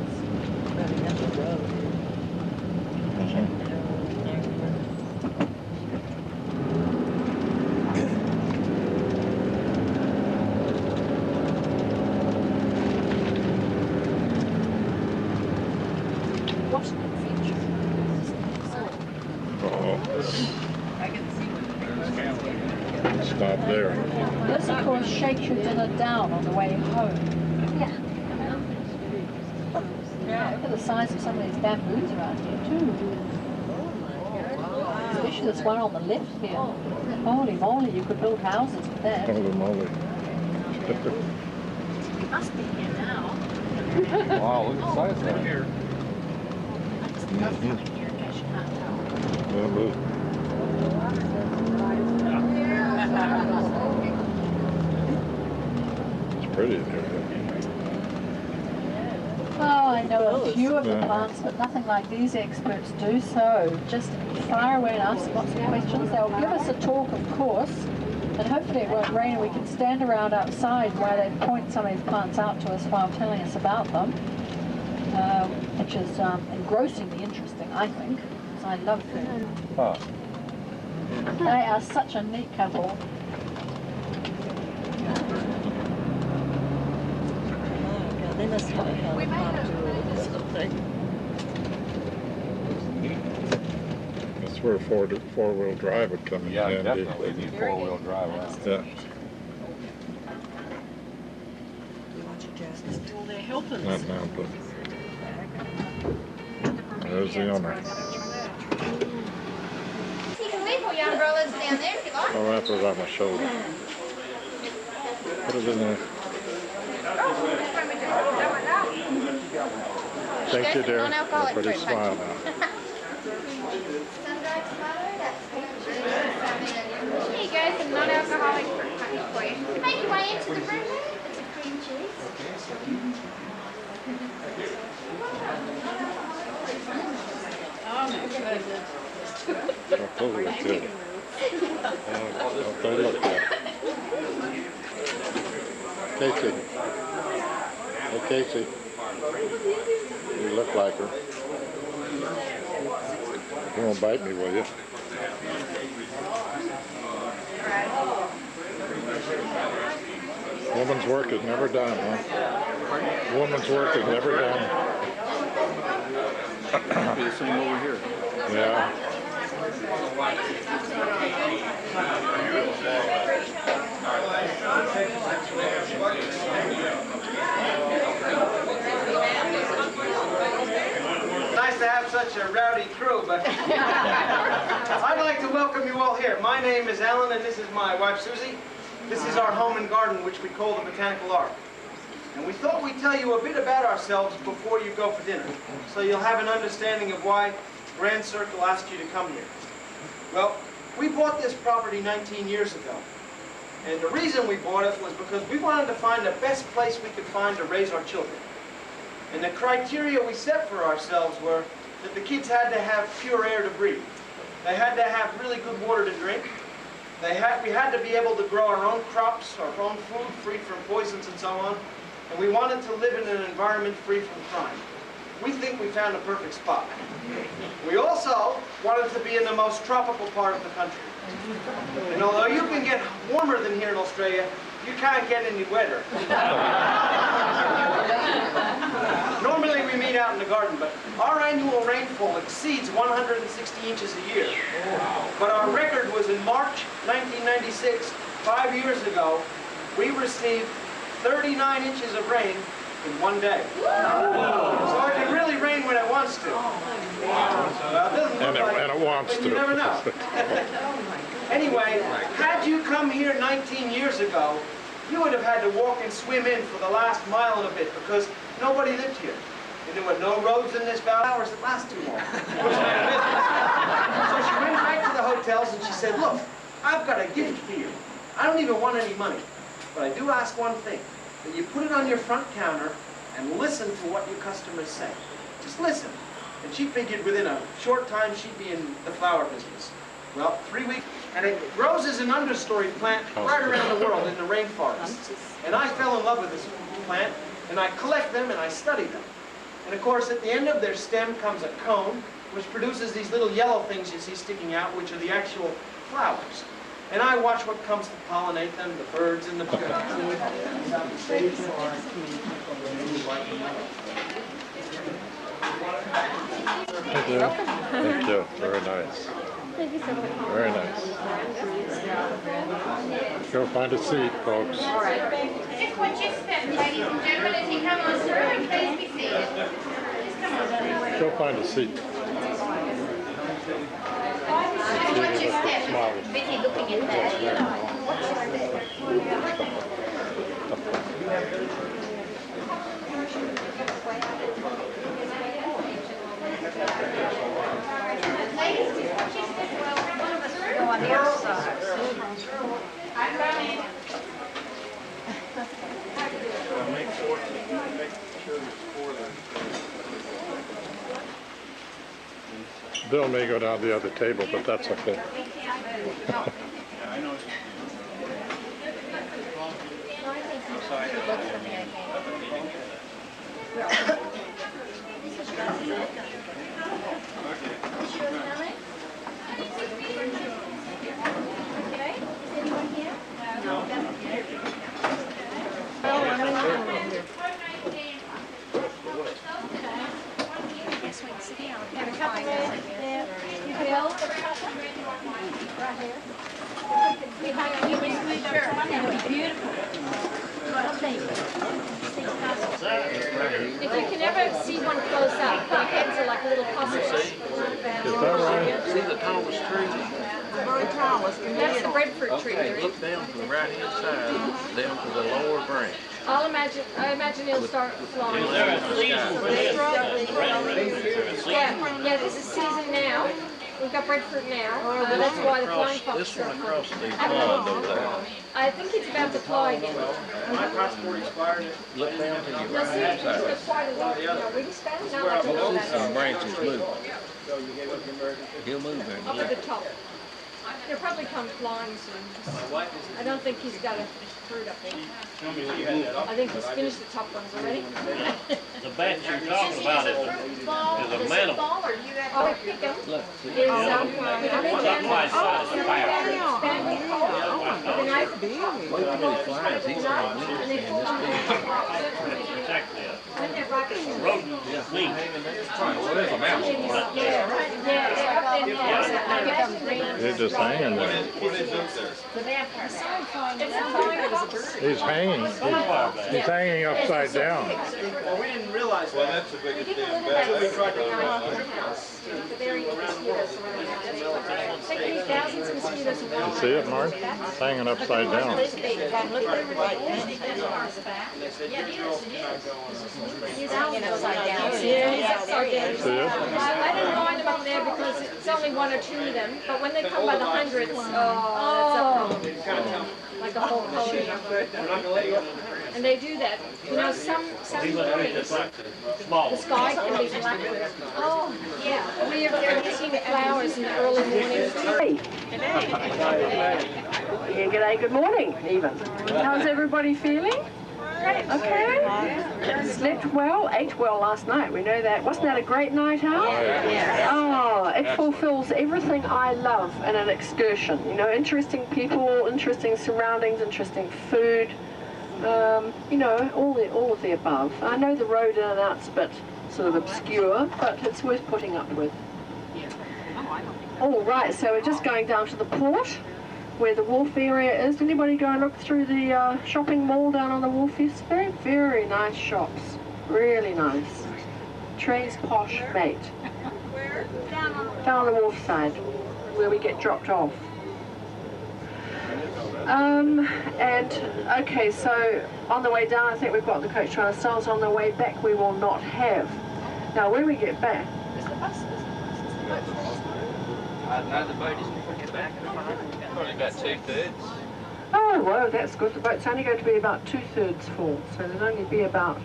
[SPEAKER 2] Stop there.
[SPEAKER 12] This, of course, shakes your dinner down on the way home. Yeah, look at the size of some of these bamboos around here, too. Especially this one on the left here. Holy moly, you could build houses with that.
[SPEAKER 2] Holy moly.
[SPEAKER 12] You must be here now.
[SPEAKER 10] Wow, look at the size of that here.
[SPEAKER 2] It's pretty in here.
[SPEAKER 12] Oh, I know a few of the plants, but nothing like these experts do, so just fire away and ask lots of questions. They'll give us a talk, of course, and hopefully it won't rain and we can stand around outside while they point some of these plants out to us while telling us about them, which is engrossingly interesting, I think, because I love them.
[SPEAKER 2] Huh.
[SPEAKER 12] They are such a neat couple.
[SPEAKER 14] They must have a helicopter or something.
[SPEAKER 2] That's where four-wheel drive would come in handy.
[SPEAKER 10] Yeah, definitely need four-wheel drive.
[SPEAKER 2] Yeah.
[SPEAKER 14] Well, they're helping
[SPEAKER 2] Not
[SPEAKER 14] us.
[SPEAKER 2] now, but there's the owner.
[SPEAKER 13] You can leave all your umbrellas down there if you like.
[SPEAKER 2] I'll wrap it on my shoulder. Put it in there. Thank you, dear.
[SPEAKER 13] Non-alcoholic
[SPEAKER 2] Pretty
[SPEAKER 13] fruit
[SPEAKER 2] smile
[SPEAKER 13] punch.
[SPEAKER 2] now.
[SPEAKER 13] Sun-dried tomato, that's here you go, some non-alcoholic fruit punch for you. Make your way into the room. It's a cream cheese.
[SPEAKER 14] Oh my goodness.
[SPEAKER 2] Don't totally good. Don't look good. Casey. Hey, Casey. You look like her. You won't bite me, will you? Woman's work is never done, huh? Woman's work is never done.
[SPEAKER 10] Be the same over here.
[SPEAKER 2] Yeah.
[SPEAKER 15] Nice to have such a rowdy crew, but I'd like to welcome you all here. My name is Alan, and this is my wife, Susie. This is our home and garden, which we call the Botanical Ark. And we thought we'd tell you a bit about ourselves before you go for dinner, so you'll have an understanding of why Grand Circle asked you to come here. Well, we bought this property 19 years ago. And the reason we bought it was because we wanted to find the best place we could find to raise our children. And the criteria we set for ourselves were that the kids had to have pure air to breathe. They had to have really good water to drink. We had to be able to grow our own crops, our own food, free from poisons and so on. And we wanted to live in an environment free from crime. We think we found a perfect spot. We also wanted to be in the most tropical part of the country. And although you can get warmer than here in Australia, you can't get any wetter. Normally we meet out in the garden, but our annual rainfall exceeds 160 inches a year. But our record was in March 1996, 5 years ago, we received 39 inches of rain in one day. So it can really rain when it wants to.
[SPEAKER 2] And it wants to.
[SPEAKER 15] You never know. Anyway, had you come here 19 years ago, you would have had to walk and swim in for the last mile and a bit because nobody lived here. And there were no roads in this valley. Hours that last too long. So she went back to the hotels and she said, look, I've got a gift for you. I don't even want any money. But I do ask one thing, that you put it on your front counter and listen to what your customers say. Just listen. And she figured within a short time she'd be in the flower business. Well, 3 weeks, and it grows as an understory plant right around the world in the rainforests. And I fell in love with this plant, and I collect them and I study them. And of course, at the end of their stem comes a cone, which produces these little yellow things you see sticking out, which are the actual flowers. And I watch what comes to pollinate them, the birds and the bees.
[SPEAKER 2] Thank you. Thank you. Very nice. Very nice. Go find a seat, folks.
[SPEAKER 13] Just watch your step, ladies and gentlemen, as you come on through, and please be seated. Just come on through.
[SPEAKER 2] Go find a seat.
[SPEAKER 13] Just watch your step. Busy looking at that. Ladies, just watch your step. Well, one of us will go on the other side. I'm running.
[SPEAKER 2] Bill may go down the other table, but that's okay.
[SPEAKER 16] If you can ever see one close up, the heads are like little puzzles.
[SPEAKER 2] Is that right?
[SPEAKER 17] See the tallest tree?
[SPEAKER 16] The very tallest. That's the breadfruit tree.
[SPEAKER 17] Okay, look down to the right-hand side, down to the lower branch.
[SPEAKER 16] I imagine it'll start flying. Yeah, this is season now. We've got breadfruit now. That's why the flying fox are flying. I think it's about to fly again.
[SPEAKER 15] My passport expired.
[SPEAKER 17] Look down to your
[SPEAKER 16] Now see,
[SPEAKER 17] right-hand
[SPEAKER 16] it's
[SPEAKER 17] side.
[SPEAKER 16] quite a lot. Wingspan? Not like
[SPEAKER 17] The branch is moving. He'll move there.
[SPEAKER 16] Up at the top. He'll probably come flying soon. I don't think he's got a fruit up there. I think he's finished the top ones already.
[SPEAKER 10] The batch you're talking about is a mantle.
[SPEAKER 16] Oh, we pick them.
[SPEAKER 17] Look, see.
[SPEAKER 16] Is
[SPEAKER 10] Not quite size of power.
[SPEAKER 16] with a knife.
[SPEAKER 17] Look how many flies he's on.
[SPEAKER 16] And they pull them in.
[SPEAKER 10] Exactly.
[SPEAKER 16] Wouldn't it rock it?
[SPEAKER 10] Rodent wing.
[SPEAKER 2] He's just hanging there. He's hanging. He's hanging upside down.
[SPEAKER 15] Well, we didn't realize that.
[SPEAKER 18] Well, that's the biggest damn bad.
[SPEAKER 2] You see it, Mark? It's hanging upside down.
[SPEAKER 16] He's hanging upside down. Yeah, he's upside down.
[SPEAKER 2] See it?
[SPEAKER 16] I didn't mind them up there because it's only one or two of them, but when they come by the hundreds, oh. like a whole color number. And they do that. You know, some mornings, the sky can be black. Oh, yeah. They're picking flowers in the early mornings.
[SPEAKER 18] Yeah, g'day, good morning, even. How's everybody feeling? Okay. Slept well, ate well last night. We know that. Wasn't that a great night out?
[SPEAKER 16] Yes.
[SPEAKER 18] Oh, it fulfills everything I love in an excursion. You know, interesting people, interesting surroundings, interesting food. You know, all of the above. I know the road in and out's a bit sort of obscure, but it's worth putting up with. All right, so we're just going down to the port, where the wharf area is. Anybody go and look through the shopping mall down on the wharf yesterday? Very nice shops. Really nice. Trey's Posh Mate.
[SPEAKER 16] Where?
[SPEAKER 18] Down on the wharf side, where we get dropped off. And, okay, so on the way down, I think we've got the coach to ourselves. On the way back, we will not have. Now, when we get back...
[SPEAKER 10] No, the boat isn't putting it back. Probably about 2/3.
[SPEAKER 18] Oh, well, that's good. The boat's only going to be about 2/3 full, so there'll only be about...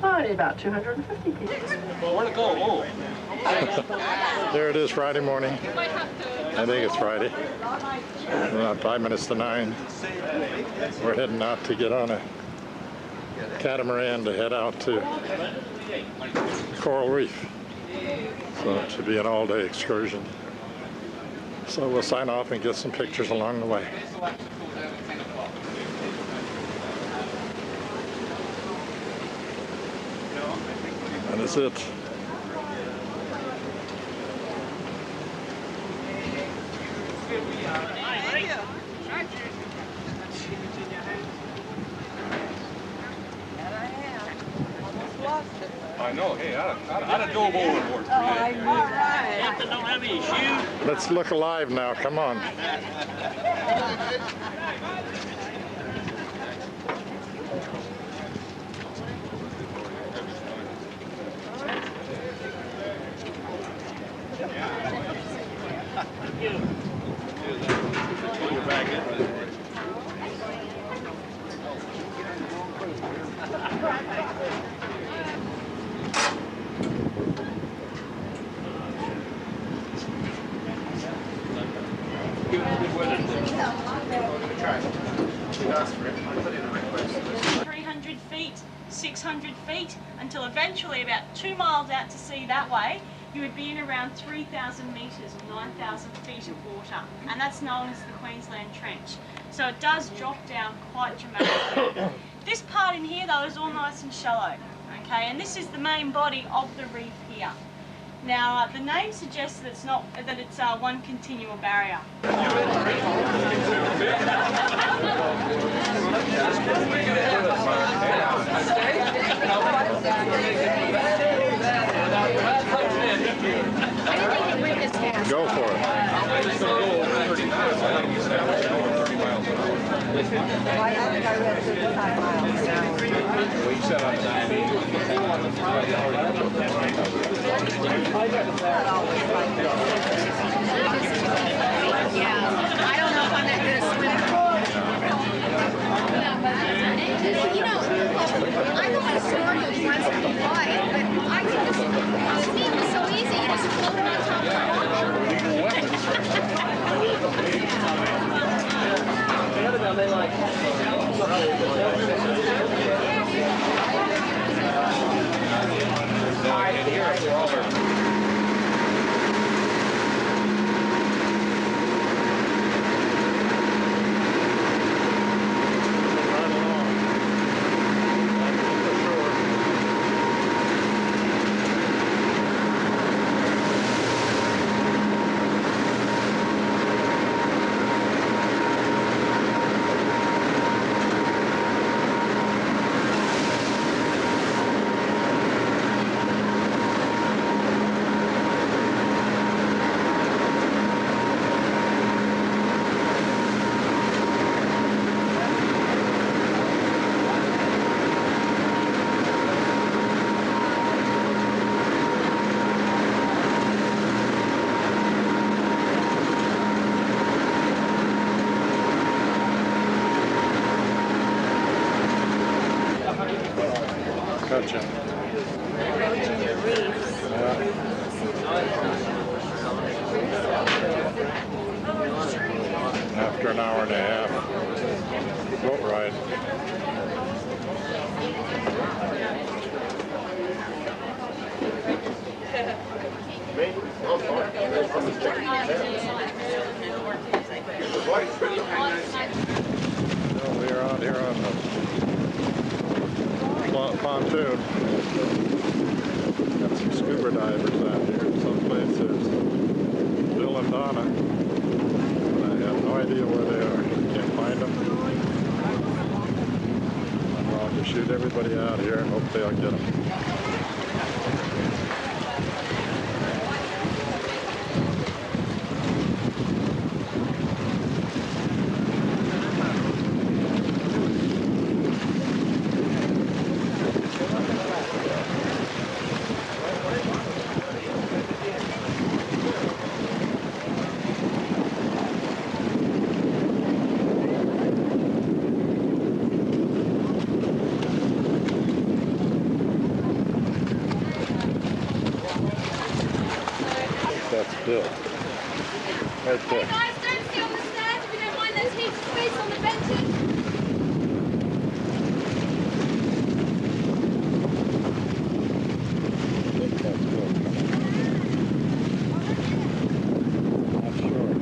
[SPEAKER 18] only about 250 people.
[SPEAKER 10] Well, where to go?
[SPEAKER 2] There it is, Friday morning. I think it's Friday. About 5 minutes to 9. We're heading out to get on a catamaran to head out to Coral Reef. So it should be an all-day excursion. So we'll sign off and get some pictures along the way. And that's it.
[SPEAKER 10] I know. Hey, I'd go overboard.
[SPEAKER 9] Oh, I know. All right. Captain don't have any shoes.
[SPEAKER 2] Let's look alive now. Come on.
[SPEAKER 9] Feet, 600 feet, until eventually about 2 miles out to sea that way, you would be in around 3,000 metres or 9,000 feet of water, and that's known as the Queensland Trench. So it does drop down quite dramatically. This part in here though is all nice and shallow, okay, and this is the main body of the reef here. Now the name suggests that it's one continual barrier.
[SPEAKER 2] Go for it.
[SPEAKER 16] I don't know if I'm that good at swimming. You know, I know I snorkeled once in Hawaii, but I think this swimming was so easy. You just float on top of the
[SPEAKER 2] Gotcha.
[SPEAKER 14] Approaching the reefs.
[SPEAKER 2] After an hour and a half boat ride. Well, we're out here on the pontoon. Got some scuba divers out here. Someplace there's Bill and Donna. I have no idea where they are. Can't find them. I'm going to shoot everybody out here and hopefully I'll get them. That's Bill. Right there.
[SPEAKER 13] Hey guys, don't sit on the stairs if you don't mind. There's heaps of space on the benches.
[SPEAKER 2] That's Bill. Not sure.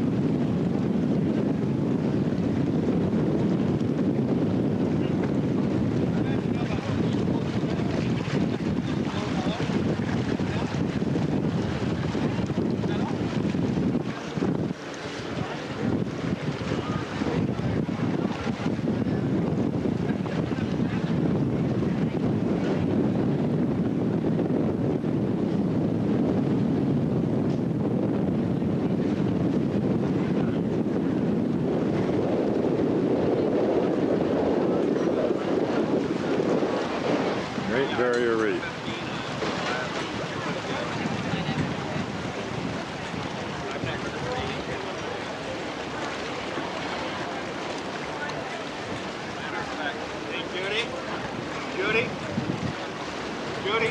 [SPEAKER 2] Great Barrier Reef.
[SPEAKER 10] Hey, Judy. Judy. Judy.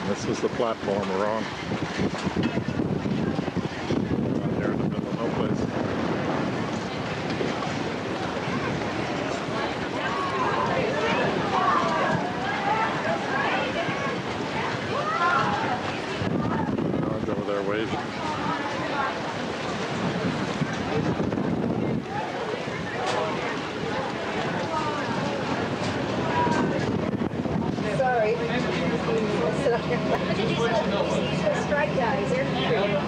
[SPEAKER 2] This is the platform we're on. Out here in the middle of no place. Dogs over there waving.
[SPEAKER 16] Sorry. Strike guys, they're here.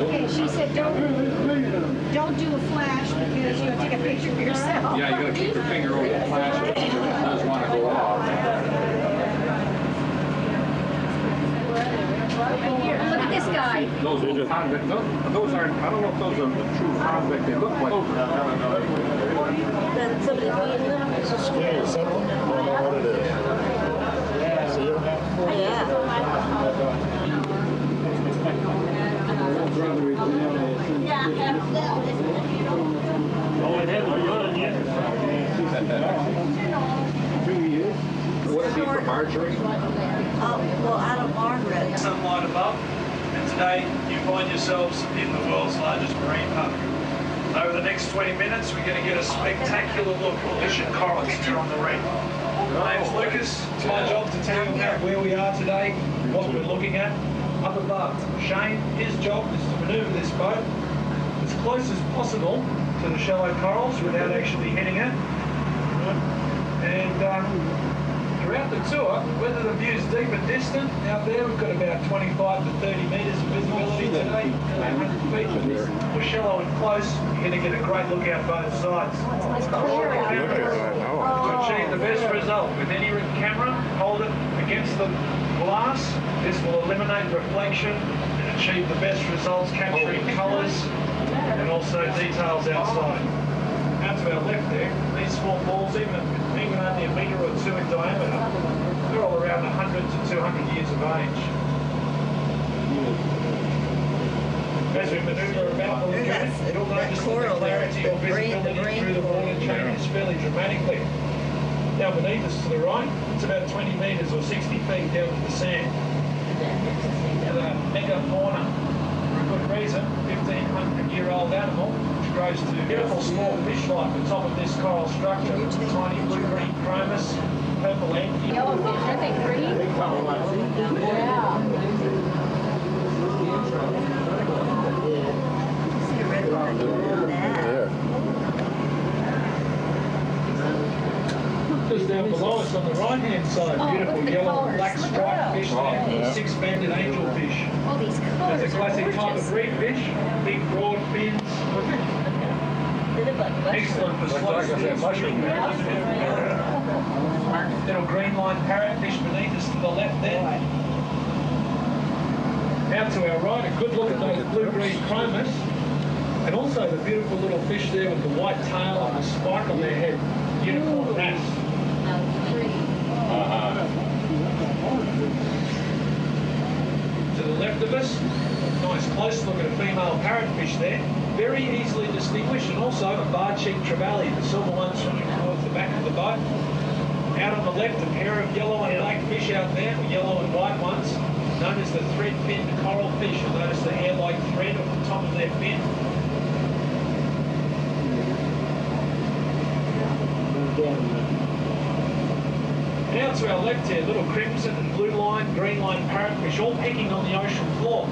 [SPEAKER 16] Okay, she said don't do a flash because you're gonna take a picture for yourself.
[SPEAKER 10] Yeah, you gotta keep your finger over the flash because it does want to go off.
[SPEAKER 16] Look at this guy.
[SPEAKER 10] Those little convict, those aren't, I don't know if those are the true convict, they look like.
[SPEAKER 14] Then somebody feeding them?
[SPEAKER 2] Yeah, someone. I don't know what it is. See it?
[SPEAKER 14] Yeah.
[SPEAKER 10] What is he for Marjorie?
[SPEAKER 14] Well, out of Margaret.
[SPEAKER 4] Sunlight above, and today you find yourselves in the world's largest marine park. Over the next 20 minutes, we're going to get a spectacular look at ocean corals here on the reef. My name's Lucas. It's my job to tell you about where we are today, what we're looking at. Up above, Shane, his job is to manoeuvre this boat as close as possible to the shallow corals without actually hitting it. And throughout the tour, whether the view's deep or distant, out there we've got about 25 to 30 metres of visibility today, 100 feet. Or shallow and close, you're going to get a great look out both sides. To achieve the best result with any camera, hold it against the glass. This will eliminate reflection and achieve the best results, capturing colours and also details outside. Out to our left there, these small balls, even only a metre or two in diameter, They're all around 100 to 200 years of age. As we manoeuvre about the lagoon, you'll notice that the clarity or visibility through the water changes fairly dramatically. Down beneath us to the right, it's about 20 metres or 60 feet down to the sand. The megafauna, for a good reason, 1,500-year-old animal, which grows to beautiful small fish like the top of this coral structure, tiny blue-green chromis, purple anthium.
[SPEAKER 16] Yellowfish, aren't they pretty? Yeah.
[SPEAKER 4] Just down below us on the right-hand side, beautiful yellow and black striped fish there, 6-banded angelfish.
[SPEAKER 16] All these colors.
[SPEAKER 4] That's a classic type of reef fish, big broad fins. Excellent for slow swimming. Little green line parrotfish beneath us to the left there. Out to our right, a good look at those blue-green chromis, and also the beautiful little fish there with the white tail and the spike on their head, unicorn bass. To the left of us, nice close look at a female parrotfish there, very easily distinguished, and also a bar-cheeked trevally, the silver one swimming towards the back of the boat. Out on the left, a pair of yellow and black fish out there, or yellow and white ones, known as the thread-finned coral fish. You'll notice the hair-like thread at the top of their fin. And out to our left here, little crimson and blue line, green line parrotfish, all pecking on the ocean floor.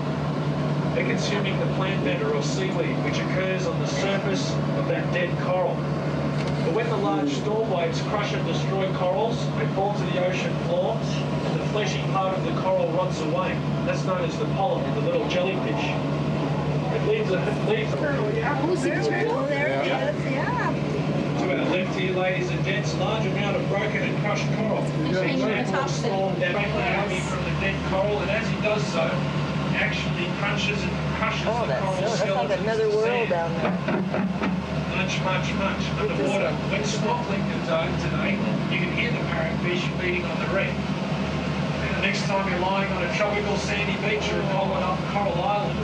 [SPEAKER 4] They're consuming the plant matter or seaweed, which occurs on the surface of that dead coral. But when the large storm waves crush and destroy corals, they fall to the ocean floor, and the fleshy part of the coral rots away. That's known as the polyp, the little jellyfish. It leaves a... To our left here, ladies and gents, large amount of broken and crushed coral. So he's going to storm directly from the dead coral, and as he does so, actually crushes the coral skeleton.
[SPEAKER 14] Like another world down there.
[SPEAKER 4] Much. Underwater. When snorkeling today, you can hear the parrotfish feeding on the reef. And the next time you're lying on a tropical sandy beach or a coral island,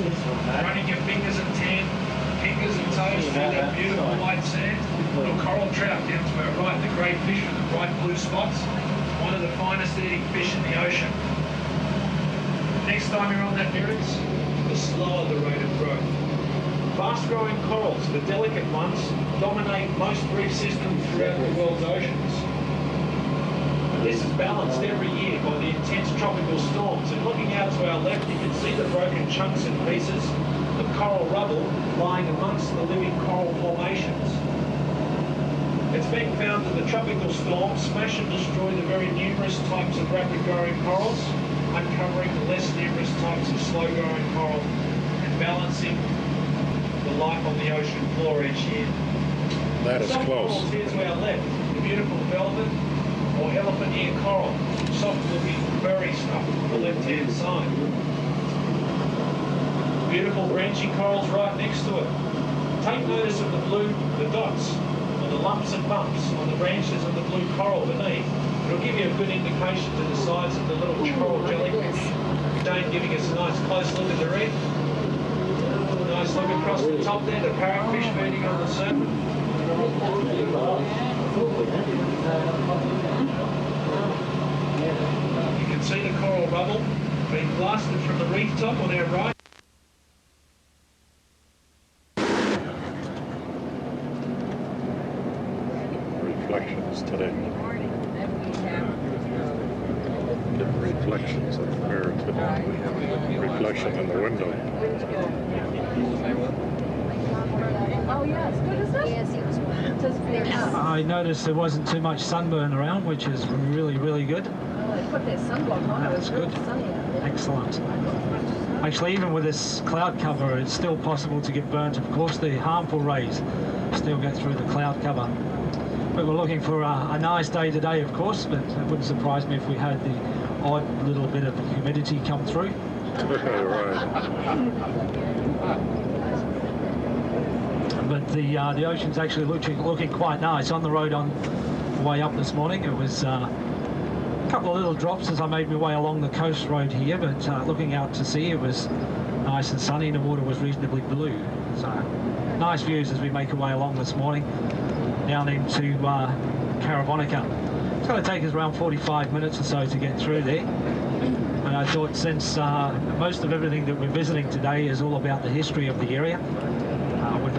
[SPEAKER 4] running your fingers and toes through that beautiful white sand, little coral trout down to our right, the grey fish with the bright blue spots, one of the finest eating fish in the ocean. Next time you're on that mirrors, the slower the rate of growth. Fast-growing corals, the delicate ones, dominate most reef systems throughout the world's oceans. This is balanced every year by the intense tropical storms, and looking out to our left you can see the broken chunks and pieces of coral rubble lying amongst the living coral formations. It's been found that the tropical storms smash and destroy the very numerous types of rapid-growing corals, uncovering the less numerous types of slow-growing coral and balancing the life on the ocean floor each year.
[SPEAKER 2] That is close.
[SPEAKER 4] Corals here to our left, the beautiful velvet or elephant ear coral, soft-looking furry stuff on the left-hand side. Beautiful branching corals right next to it. Take notice of the dots, or the lumps and bumps on the branches of the blue coral beneath. It'll give you a good indication to the size of the little coral jellyfish. Jane giving us a nice close look at the reef. Nice look across the top there, the parrotfish feeding on the surface. You can see the coral rubble being blasted from the reef top on our right.
[SPEAKER 2] Reflections today. Getting reflections in the mirror today. Reflection in the window.
[SPEAKER 16] Oh yeah, as good as this? Yes, it was
[SPEAKER 4] I noticed there wasn't too much sunburn around, which is really, really good.
[SPEAKER 16] They put their sunblock on.
[SPEAKER 4] That's good. Excellent. Actually, even with this cloud cover, it's still possible to get burnt. Of course, the harmful rays still get through the cloud cover. We were looking for a nice day today, of course, but it wouldn't surprise me if we had the odd little bit of humidity come through. But the ocean's actually looking quite nice. On the road on the way up this morning, it was A couple of little drops as I made my way along the coast road here, but looking out to sea, it was nice and sunny and the water was reasonably blue. So nice views as we make our way along this morning down into Caravonica. It's going to take us around 45 minutes or so to get through there. And I thought, since most of everything that we're visiting today is all about the history of the area, with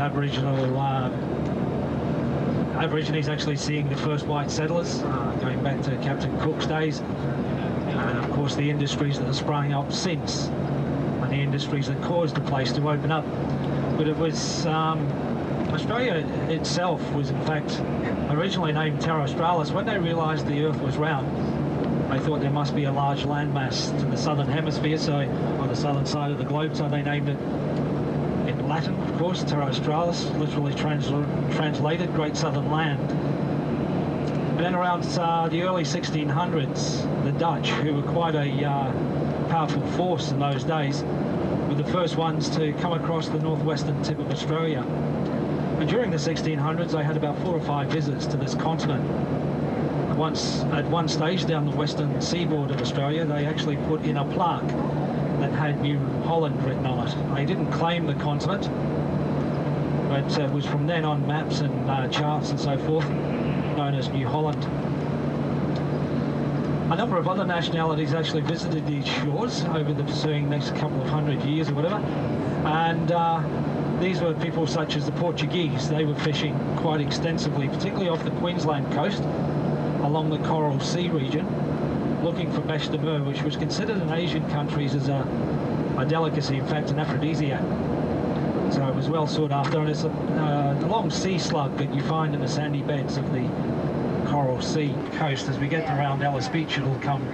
[SPEAKER 4] Aborigines actually seeing the first white settlers, going back to Captain Cook's days, and of course the industries that have sprung up since, and the industries that caused the place to open up. But it was, Australia itself was in fact originally named Terra Australis. When they realised the Earth was round, they thought there must be a large landmass to the southern hemisphere, so on the southern side of the globe, so they named it in Latin, of course, Terra Australis, literally translated Great Southern Land. And then around the early 1600s, the Dutch, who were quite a powerful force in those days, were the first ones to come across the northwestern tip of Australia. And during the 1600s, they had about 4 or 5 visits to this continent. At one stage down the western seaboard of Australia, they actually put in a plaque that had New Holland written on it. They didn't claim the continent, but it was from then on maps and charts and so forth known as New Holland. A number of other nationalities actually visited these shores over the ensuing next couple of 100 years or whatever, and these were people such as the Portuguese. They were fishing quite extensively, particularly off the Queensland coast, along the Coral Sea region, looking for bêche de mer, which was considered in Asian countries as a delicacy, in fact an aphrodisiac. So it was well sought after, and it's a long sea slug that you find in the sandy beds of the Coral Sea coast. As we get around Ellis Beach, it'll come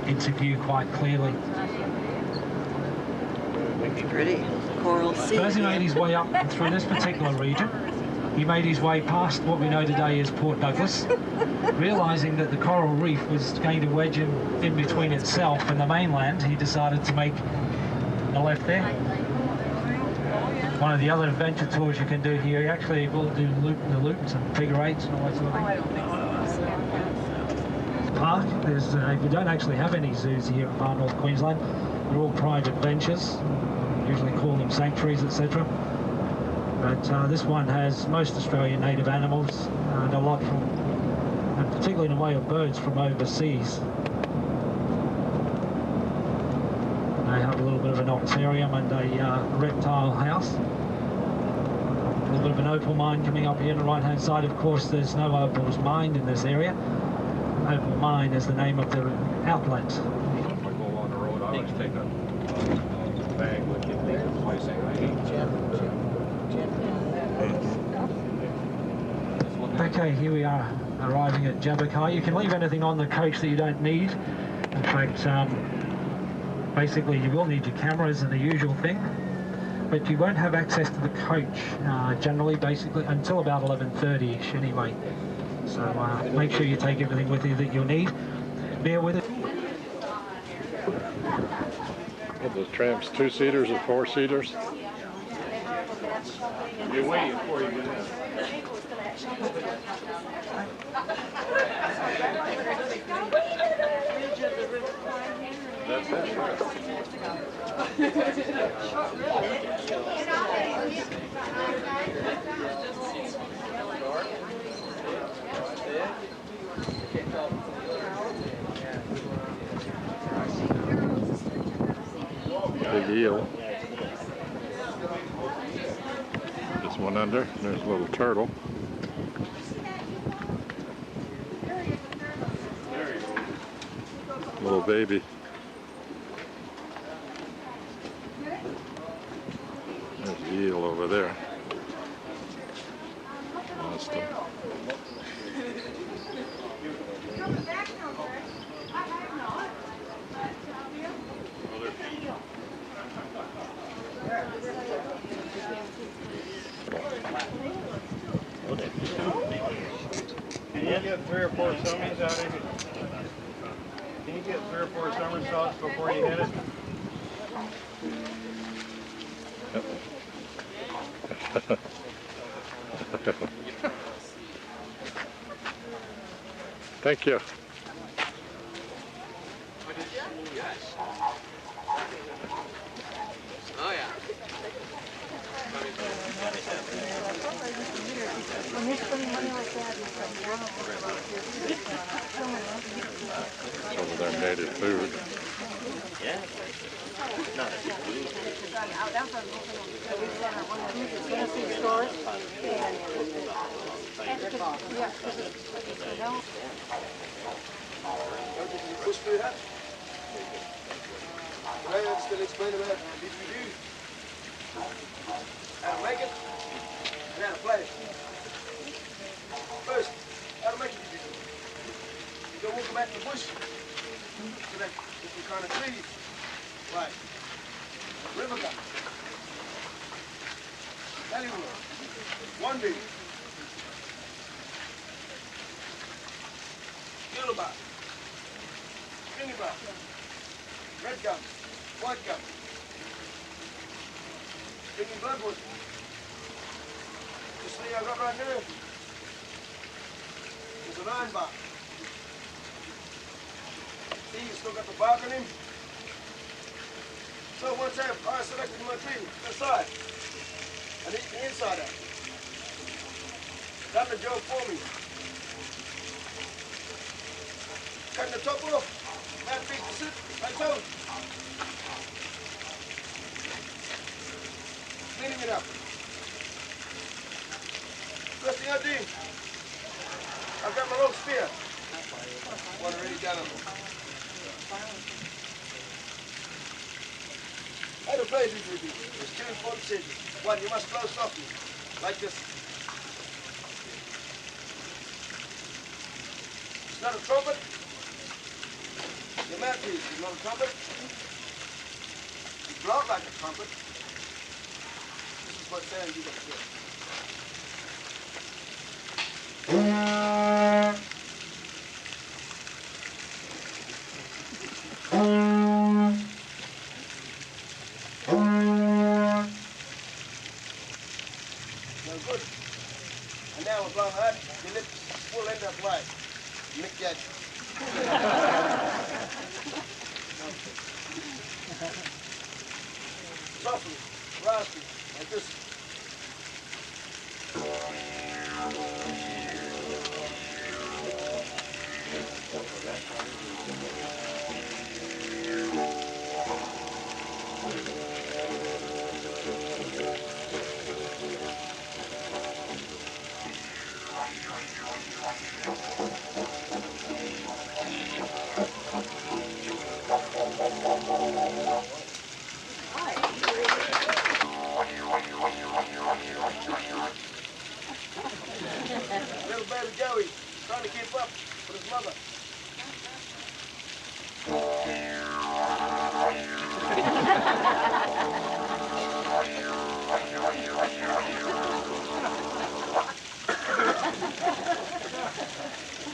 [SPEAKER 4] into view quite clearly.
[SPEAKER 14] Pretty. Coral Sea.
[SPEAKER 4] As he made his way up through this particular region, he made his way past what we know today as Port Douglas, realising that the coral reef was going to wedge him in between itself and the mainland. He decided to make a left there. One of the other adventure tours you can do here, you actually will do the loops and figure eights and all that sort of thing. I don't think so. Park, we don't actually have any zoos here in far north Queensland. They're all private ventures, usually call them sanctuaries, etc. But this one has most Australian native animals and a lot from, and particularly in the way of birds, from overseas. They have a little bit of an octarium and a reptile house. A little bit of an opal mine coming up here on the right hand side. Of course, there's no opals mined in this area. Opal mine is the name of the outlet.
[SPEAKER 2] If I go on the road, I always take a bag with me.
[SPEAKER 4] Okay, here we are arriving at Jabberkai. You can leave anything on the coach that you don't need. In fact, basically you will need your cameras and the usual thing, but you won't have access to the coach generally, basically, until about 11:30ish anyway. So make sure you take everything with you that you'll need. Bear with it.
[SPEAKER 2] Well, the tram's 2-seaters or 4-seaters?
[SPEAKER 10] You're waiting before you get in.
[SPEAKER 2] That's it. Big eel. There's one under, and there's a little turtle. Little baby. There's the eel over there. Lost him.
[SPEAKER 10] Can you get 3 or 4 summies out of it? Can you get 3 or 4 somersaults before you hit it?
[SPEAKER 2] Thank you. Some of their native food.
[SPEAKER 17] Bush food hut. Ryan still explain about what did we do, how to make it, and how to play it. First, how to make it. You go walk about in the bush to that different kind of trees, like river gum, alleywood, wanding, yellow bark, stringy bark, red gum, white gum, stringy bloodwood. This thing I got right here is an iron bark. See, you still got the bark on him. So once I selected my tree, the side, I need the inside out. Done the job for me. Cutting the top off, that piece to sit, I told. Cleaning it up. First thing I do, I've got my long spear. One already done it. How to play this with you? There's two important stages. One, you must blow softly, like this. It's not a trumpet. Your mouthpiece is not a trumpet. You blow it like a trumpet. This is what sound you got to get. Good. And now we're blowing hard, your lips will end up like Mick Jagger. Softly, raspy, like this. Little baby Joey trying to keep up with his mother.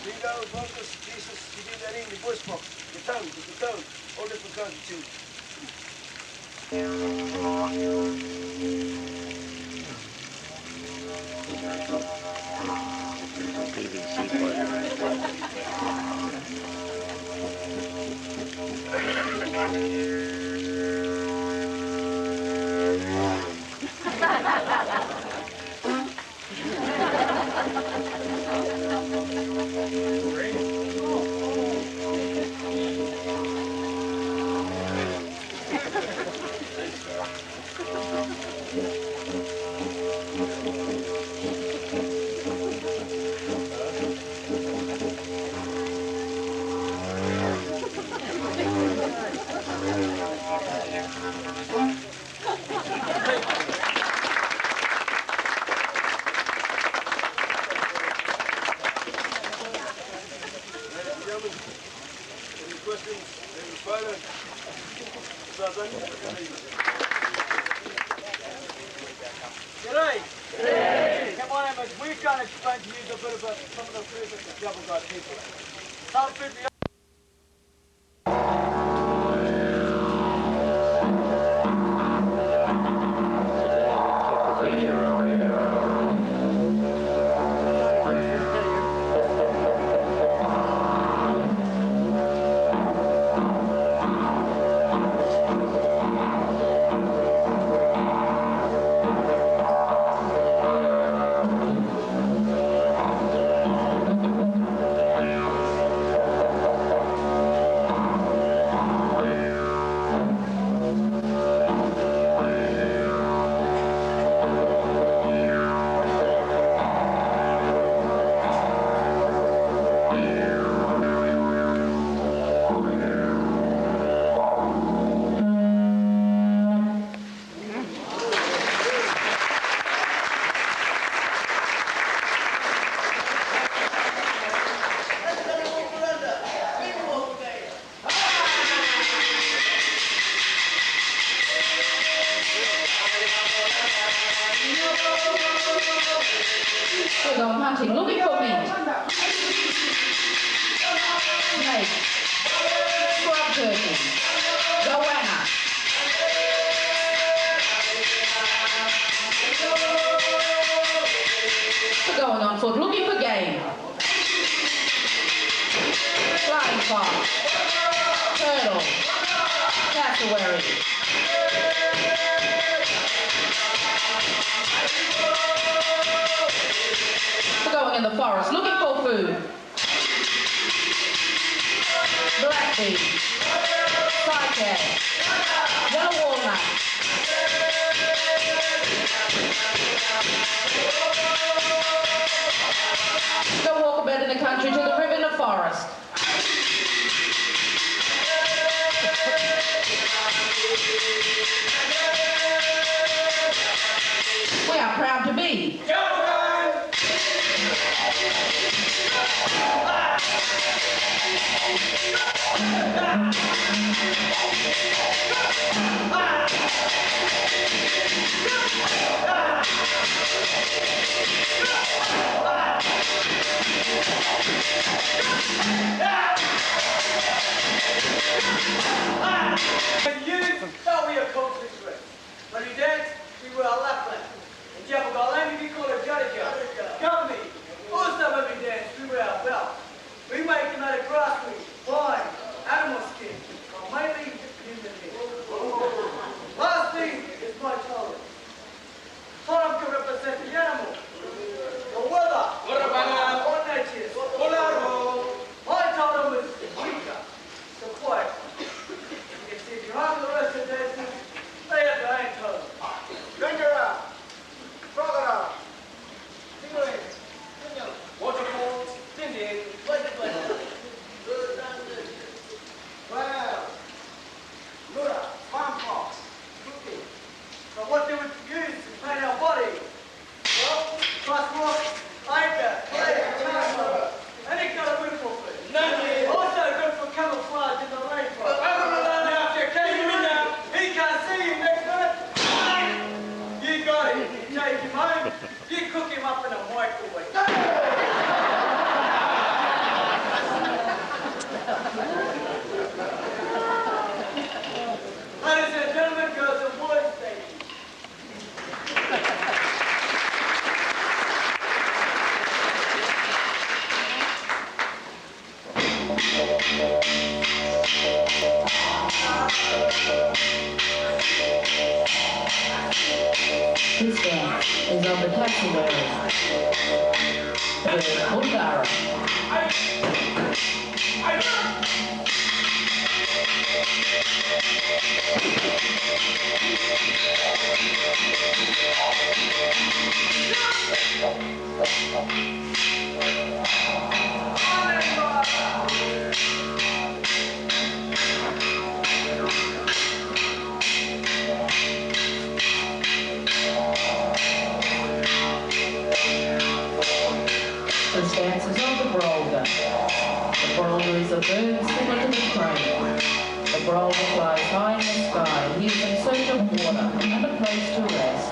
[SPEAKER 17] Dingo, Bunkus, Jesus, you did that in the bush box. Your tongue, with the tongue, all different kinds of chews.
[SPEAKER 2] PVC
[SPEAKER 15] G'day. G'day. Come on, Emma. We're going to explain to you a bit about some of the food that the Jabal got people. Some food we
[SPEAKER 19] We're going hunting, looking for meat. Snake. Scrub turkey. Goanna. We're going on foot, looking for game. Flying fox. Turtle. Cassowary. We're going in the forest, looking for food. Blackbee. Cycad. Yellow walnut. Go walk about in the country to the river in the forest. We are proud to be.
[SPEAKER 17] That we are culturally dressed. When we dance, we wear a lapland. In Japagalani, we call it jarija. Company. Also when we dance, we wear a belt. We make them out of grass weed, vine, animal skin, or mainly human meat. Last thing is my totem. Totem can represent the animal, the weather, or nature. My totem is the chica, the quiet. You can see if you hang the rest of the dancers, they have their own totem. Rangera, crocodile, stingray, waterfall, Indian, well, Lura, farm fox, cooking. So what do we use to paint our body? Well, crosswalk, anchor, clay, charcoal, any kind of whipple fish. Also good for camouflage in the rainforest. Now, if you can't hear me now, he can't see you next minute. You got it. You take him home, you cook him up in a microwave. Ladies and gentlemen, girls and boys, thank you.
[SPEAKER 19] This dance is of the cassowary. The Bulgara. This dance is of the Brolga. The Brolga is a bird similar to the crane. The Brolga flies high in the sky. He is in search of water and a place to rest.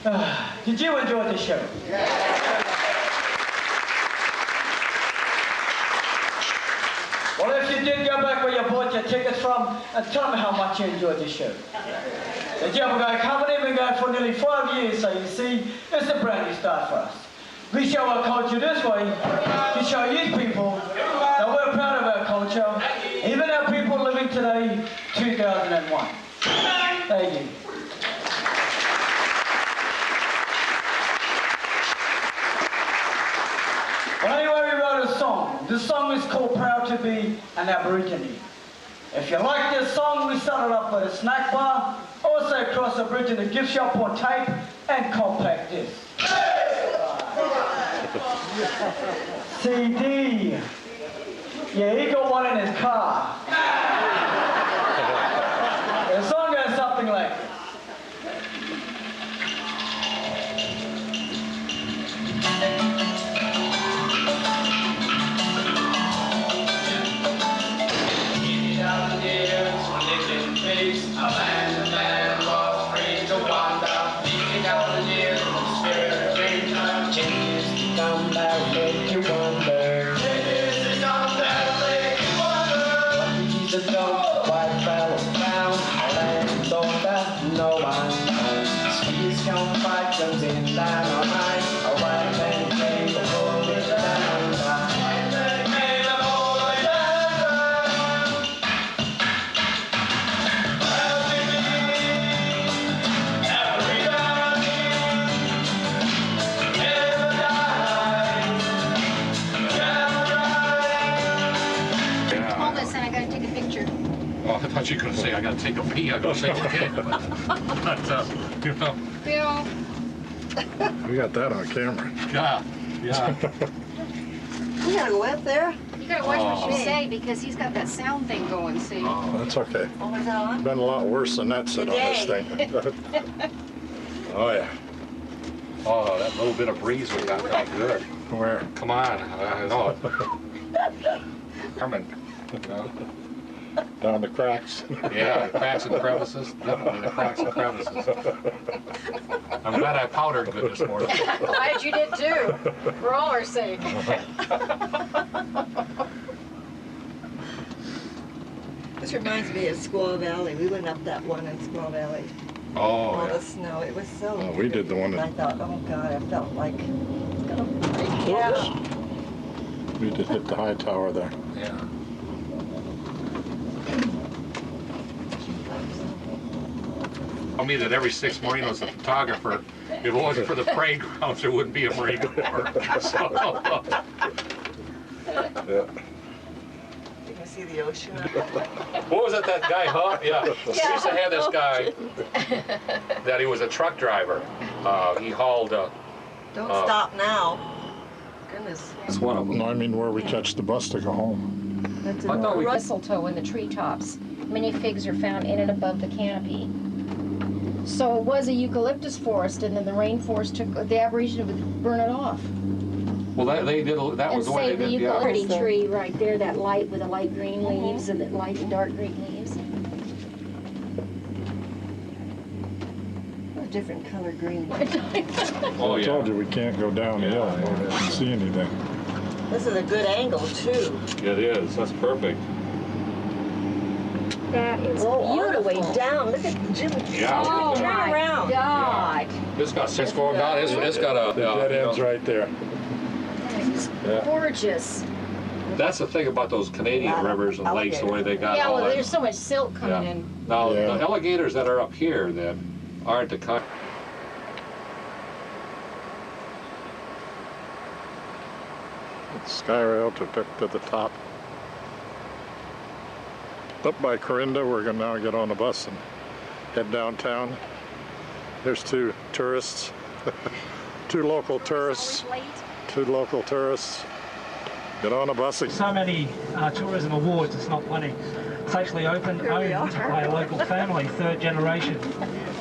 [SPEAKER 17] Did you enjoy the show? Well, if you did, go back where you bought your tickets from and tell me how much you enjoyed the show. The Jabbaway Company has been going for nearly 5 years, so you see, it's a brand new start for us. We show our culture this way to show you people that we're proud of our culture, even our people living today, 2001. Thank you. Well, anyway, we wrote a song. This song is called Proud to Be an Aborigine. If you like this song, we started up with a snack bar, also across the bridge in a gift shop on tape and compact disc. CD. Yeah, he got one in his car. The song goes something like this.
[SPEAKER 20] A man was free to wander, leading out the years, the spirit of changes to come back, make you wonder. Changes to come back, make you wonder. What he's a dog, white fellow found, a land on that no one knows. Skis come fight, comes in down all night, a white man came to hold it down.
[SPEAKER 21] Oh, I thought you were going to say, I got to take a pee. I was going to say, okay. But, you know.
[SPEAKER 12] Bill.
[SPEAKER 2] We got that on camera.
[SPEAKER 21] Yeah, yeah.
[SPEAKER 14] You gotta go up there.
[SPEAKER 16] You gotta watch what you say because he's got that sound thing going, see?
[SPEAKER 2] Oh, that's okay.
[SPEAKER 14] What was that on?
[SPEAKER 2] Been a lot worse than that said on this thing. Oh, yeah.
[SPEAKER 21] Oh, that little bit of breeze we got felt good.
[SPEAKER 2] Where?
[SPEAKER 21] Come on, I know it. Coming.
[SPEAKER 2] Down the cracks.
[SPEAKER 21] Yeah, the cracks and crevices. Definitely the cracks and crevices. I'm glad I powdered good this morning.
[SPEAKER 16] Glad you did too, for all our sake.
[SPEAKER 14] This reminds me of Squaw Valley. We went up that one in Squaw Valley.
[SPEAKER 21] Oh,
[SPEAKER 14] All
[SPEAKER 21] yeah.
[SPEAKER 14] the snow. It was so
[SPEAKER 2] Oh, we did the one
[SPEAKER 14] I
[SPEAKER 2] that
[SPEAKER 14] thought, oh God, I felt like it's gonna break. Yeah.
[SPEAKER 2] we did hit the high tower there.
[SPEAKER 21] Yeah. Told me that every 6 Marinos a photographer. If it wasn't for the parade grounds, there wouldn't be a Marine Corps. So,
[SPEAKER 2] Yeah.
[SPEAKER 14] You can see the ocean.
[SPEAKER 21] what was it, that guy, huh? Yeah. We used to have this guy that he was a truck driver. He hauled.
[SPEAKER 14] Don't stop now. Goodness.
[SPEAKER 21] That's one of them.
[SPEAKER 2] No, I mean where we catch the bus to go home.
[SPEAKER 14] That's
[SPEAKER 21] I thought we could.
[SPEAKER 16] Mistletoe in the treetops. Many figs are found in and above the canopy. So it was a eucalyptus forest, and then the rainforest took the Aborigine would burn it off.
[SPEAKER 21] Well, they did. That was the way they did.
[SPEAKER 16] And say the eucalyptus tree right there, that light with the light green leaves and the light and dark green leaves.
[SPEAKER 14] A different color green.
[SPEAKER 21] Oh,
[SPEAKER 2] I told you we can't go downhill. We didn't see anything.
[SPEAKER 14] This is a good angle too.
[SPEAKER 21] It is. That's perfect.
[SPEAKER 16] That is
[SPEAKER 14] all the way down. Look at Jim.
[SPEAKER 21] Yeah.
[SPEAKER 14] Oh, turn
[SPEAKER 16] my
[SPEAKER 14] around.
[SPEAKER 16] God.
[SPEAKER 21] It's got 6 going down. It's got a.
[SPEAKER 2] The dead end's right there.
[SPEAKER 16] That is
[SPEAKER 21] Yeah.
[SPEAKER 16] gorgeous.
[SPEAKER 21] That's the thing about those Canadian rivers and lakes, the way they got
[SPEAKER 16] Yeah,
[SPEAKER 21] all
[SPEAKER 16] well,
[SPEAKER 21] that.
[SPEAKER 16] there's so much silt coming
[SPEAKER 21] Yeah.
[SPEAKER 16] in.
[SPEAKER 21] Now,
[SPEAKER 2] Yeah.
[SPEAKER 21] the alligators that are up here that aren't the kind.
[SPEAKER 2] Sky rail to pick to the top. Up by Corinda, we're gonna now get on the bus and head downtown. There's 2 tourists, 2 local tourists, 2 local tourists. Get on a bus.
[SPEAKER 4] So many tourism awards, it's not funny. It's actually owned by a local family, 3rd generation.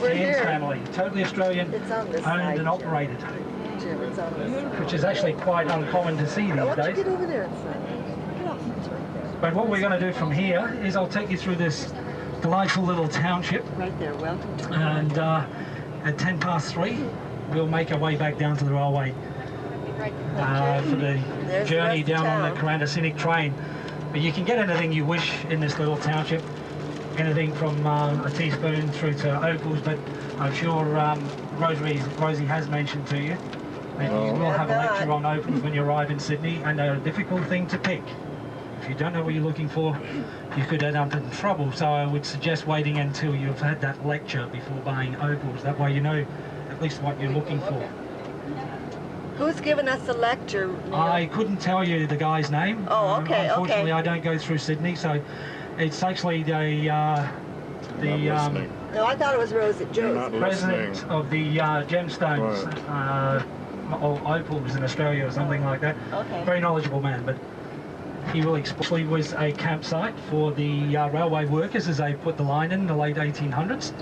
[SPEAKER 4] Dan's family, totally Australian, owned and operated. Which is actually quite uncommon to see these days.
[SPEAKER 14] Get over there.
[SPEAKER 4] But what we're going to do from here is I'll take you through this delightful little township.
[SPEAKER 14] Right there, welcome to
[SPEAKER 4] And at 3:10, we'll make our way back down to the railway for the journey down on the Kuranda Scenic Train. But you can get anything you wish in this little township, anything from a teaspoon through to opals, but I'm sure Rosie has mentioned to you that you will have a lecture on opals when you arrive in Sydney, and they're a difficult thing to pick. If you don't know what you're looking for, you could end up in trouble. So I would suggest waiting until you've had that lecture before buying opals. That way you know at least what you're looking for.
[SPEAKER 14] Who's given us the lecture, Neil?
[SPEAKER 4] I couldn't tell you the guy's name.
[SPEAKER 14] Oh, okay,
[SPEAKER 4] unfortunately, I don't go through Sydney, so it's actually the
[SPEAKER 14] no, I thought it was Rosie Jones.
[SPEAKER 4] President of the gemstones or opals in Australia or something like that.
[SPEAKER 14] Okay.
[SPEAKER 4] Very knowledgeable man, but he will explain. It was a campsite for the railway workers as they put the line in the late 1800s.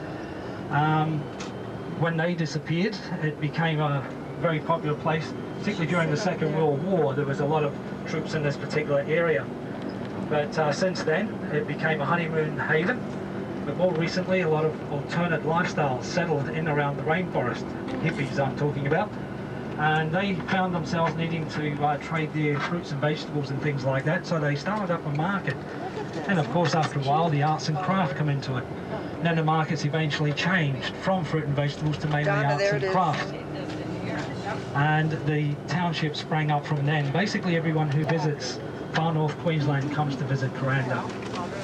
[SPEAKER 4] When they disappeared, it became a very popular place, particularly during the Second World War. There was a lot of troops in this particular area. But since then, it became a honeymoon haven. But more recently, a lot of alternate lifestyles settled in around the rainforest, hippies I'm talking about. And they found themselves needing to trade their fruits and vegetables and things like that, so they started up a market. And of course, after a while, the arts and craft come into it. And then the markets eventually changed from fruit and vegetables to mainly arts and crafts. And the township sprang up from then. Basically, everyone who visits far north Queensland comes to visit Kuranda.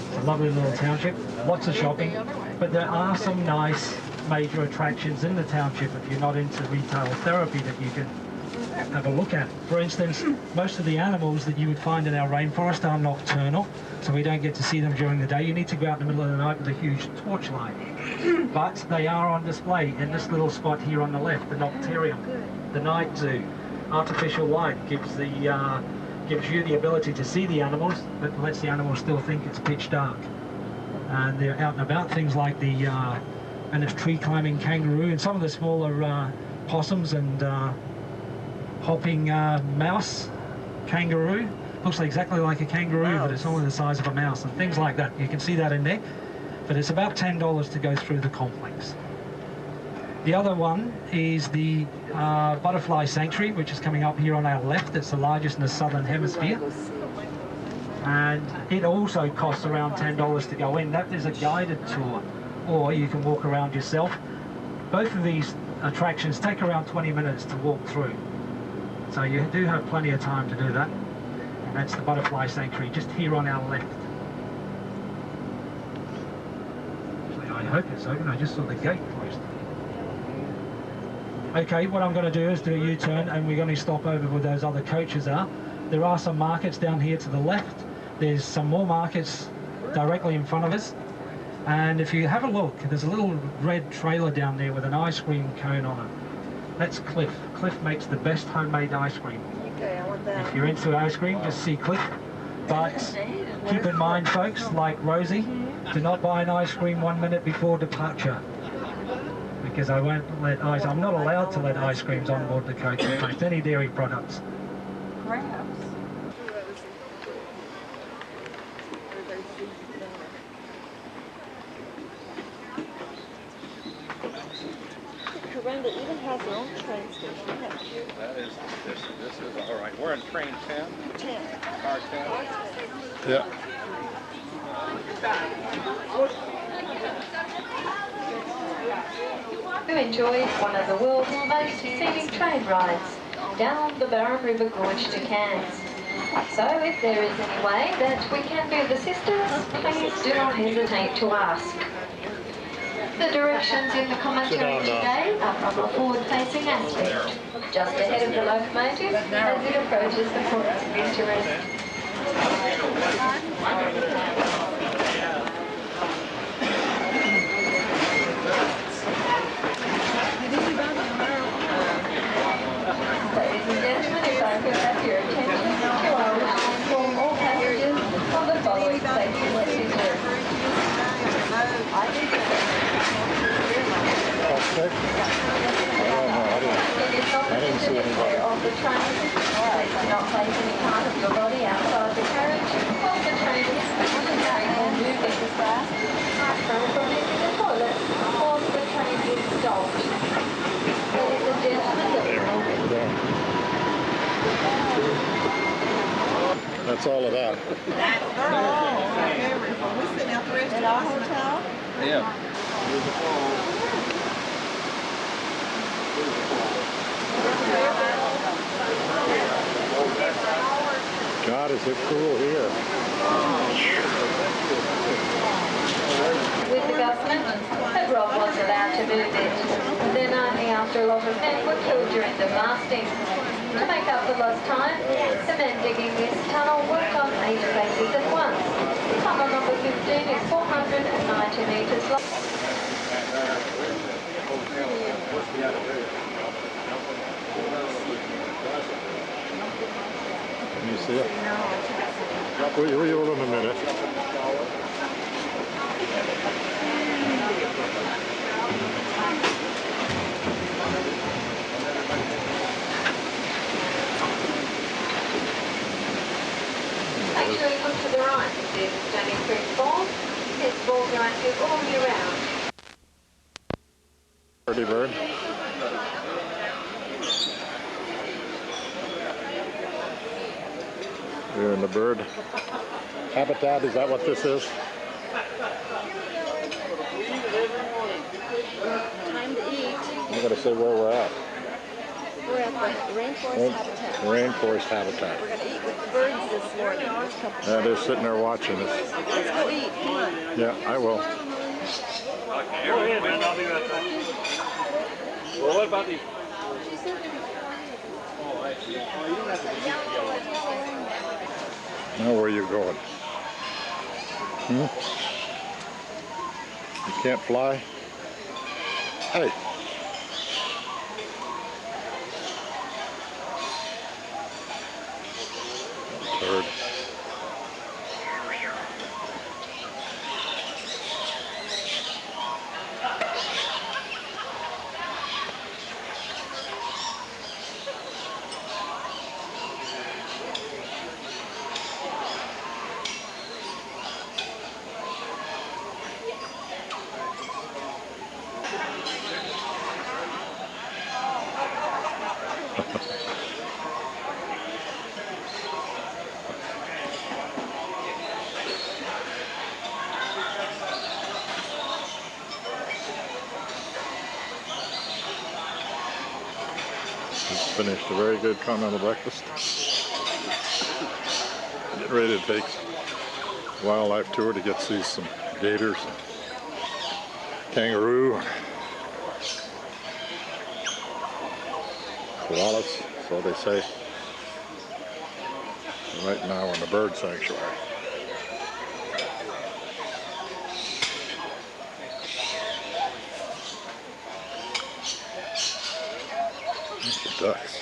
[SPEAKER 4] It's a lovely little township, lots of shopping, but there are some nice major attractions in the township if you're not into retail therapy that you can have a look at. For instance, most of the animals that you would find in our rainforest are nocturnal, so we don't get to see them during the day. You need to go out in the middle of the night with a huge torchlight. But they are on display in this little spot here on the left, the Noctarium, the night zoo. Artificial light gives you the ability to see the animals, but lets the animals still think it's pitch dark. And they're out and about, things like the and it's tree climbing kangaroo and some of the smaller possums and hopping mouse kangaroo. Looks exactly like a kangaroo, but it's only the size of a mouse and things like that. You can see that in there. But it's about $10 to go through the complex. The other one is the Butterfly Sanctuary, which is coming up here on our left. It's the largest in the southern hemisphere. And it also costs around $10 to go in. That is a guided tour, or you can walk around yourself. Both of these attractions take around 20 minutes to walk through. So you do have plenty of time to do that. And that's the Butterfly Sanctuary, just here on our left. Actually, I hope it's open. I just saw the gate closed. Okay, what I'm going to do is do a U-turn, and we're going to stop over where those other coaches are. There are some markets down here to the left. There's some more markets directly in front of us. And if you have a look, there's a little red trailer down there with an ice cream cone on it. That's Cliff. Cliff makes the best homemade ice cream.
[SPEAKER 14] Okay, I want that.
[SPEAKER 4] If you're into ice cream, just see Cliff. But keep in mind, folks, like Rosie, do not buy an ice cream 1 minute before departure. Because I won't let I'm not allowed to let ice creams on board the coach, in fact, any dairy products.
[SPEAKER 5] Crabs.
[SPEAKER 14] Kuranda even has their own train station.
[SPEAKER 2] That is, this is, all right, we're in train 10?
[SPEAKER 14] 10.
[SPEAKER 2] Car 10? Yeah.
[SPEAKER 6] Who enjoys one of the world's most scenic train rides down the Barham River Gorge to Cairns. So if there is any way that we can be of assistance, please do not hesitate to ask. The directions in the commentary today are from a forward-facing aspect, just ahead of the locomotive as it approaches the point to rest. Ladies and gentlemen, if I could have your attention to our wish to inform all passengers of the following safety procedures. It is not permitted to clear off the train. Please do not place any part of your body outside the carriage while the train is
[SPEAKER 2] What's all of that?
[SPEAKER 14] We're sitting out the rest at our hotel.
[SPEAKER 2] Yeah. God, is it cool here.
[SPEAKER 6] With the government, the Rob was allowed to do this. Then only after a lot of men were killed during the blasting. To make up for lost time, the men digging this tunnel worked on 8 places at once. Tunnel number 15 is 490 metres long.
[SPEAKER 2] Can you see it? Wait hold on a minute.
[SPEAKER 6] Actually, look to the right, you see the Stony Creek Falls. This falls are active all year round.
[SPEAKER 2] Pretty bird. We're in the bird habitat. Is that what this is?
[SPEAKER 14] Time to eat.
[SPEAKER 2] I'm going to say where we're at.
[SPEAKER 14] We're at the rainforest habitat.
[SPEAKER 2] Rainforest habitat.
[SPEAKER 14] We're going to eat with the birds this morning.
[SPEAKER 2] Yeah, they're sitting there watching us.
[SPEAKER 14] Let's go eat. Come on.
[SPEAKER 2] Yeah, I will.
[SPEAKER 10] Go ahead, man. I'll be right back. Well, what about these?
[SPEAKER 2] Now where are you going? You can't fly? Hey. Turd. Finished a very good continental breakfast. Getting ready to take a wildlife tour to get to see some gators, and kangaroo, koalas, so they say. Right now we're in the bird sanctuary. Ducks.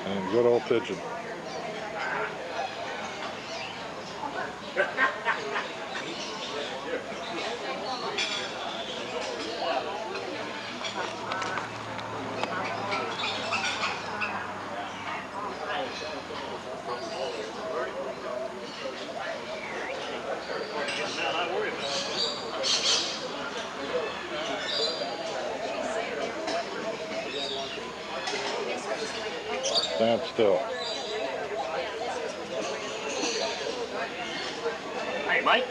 [SPEAKER 2] And good old pigeon. Stand still.
[SPEAKER 10] Hey, Mike.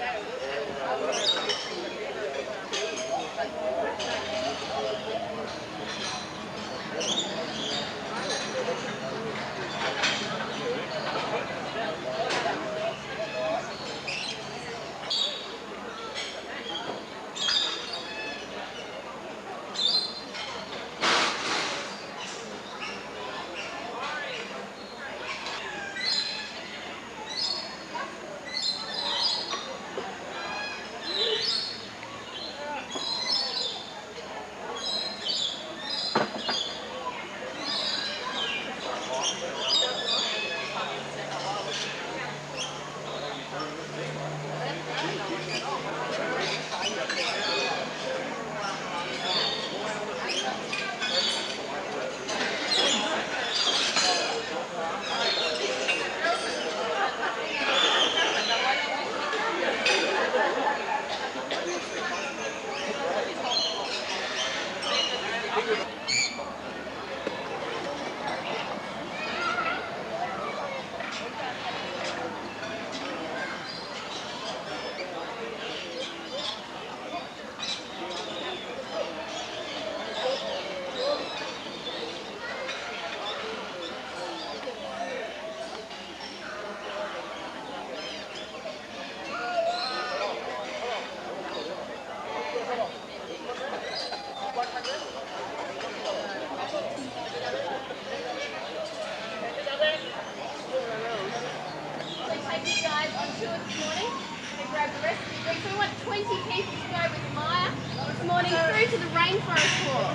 [SPEAKER 13] to the rainforest walk.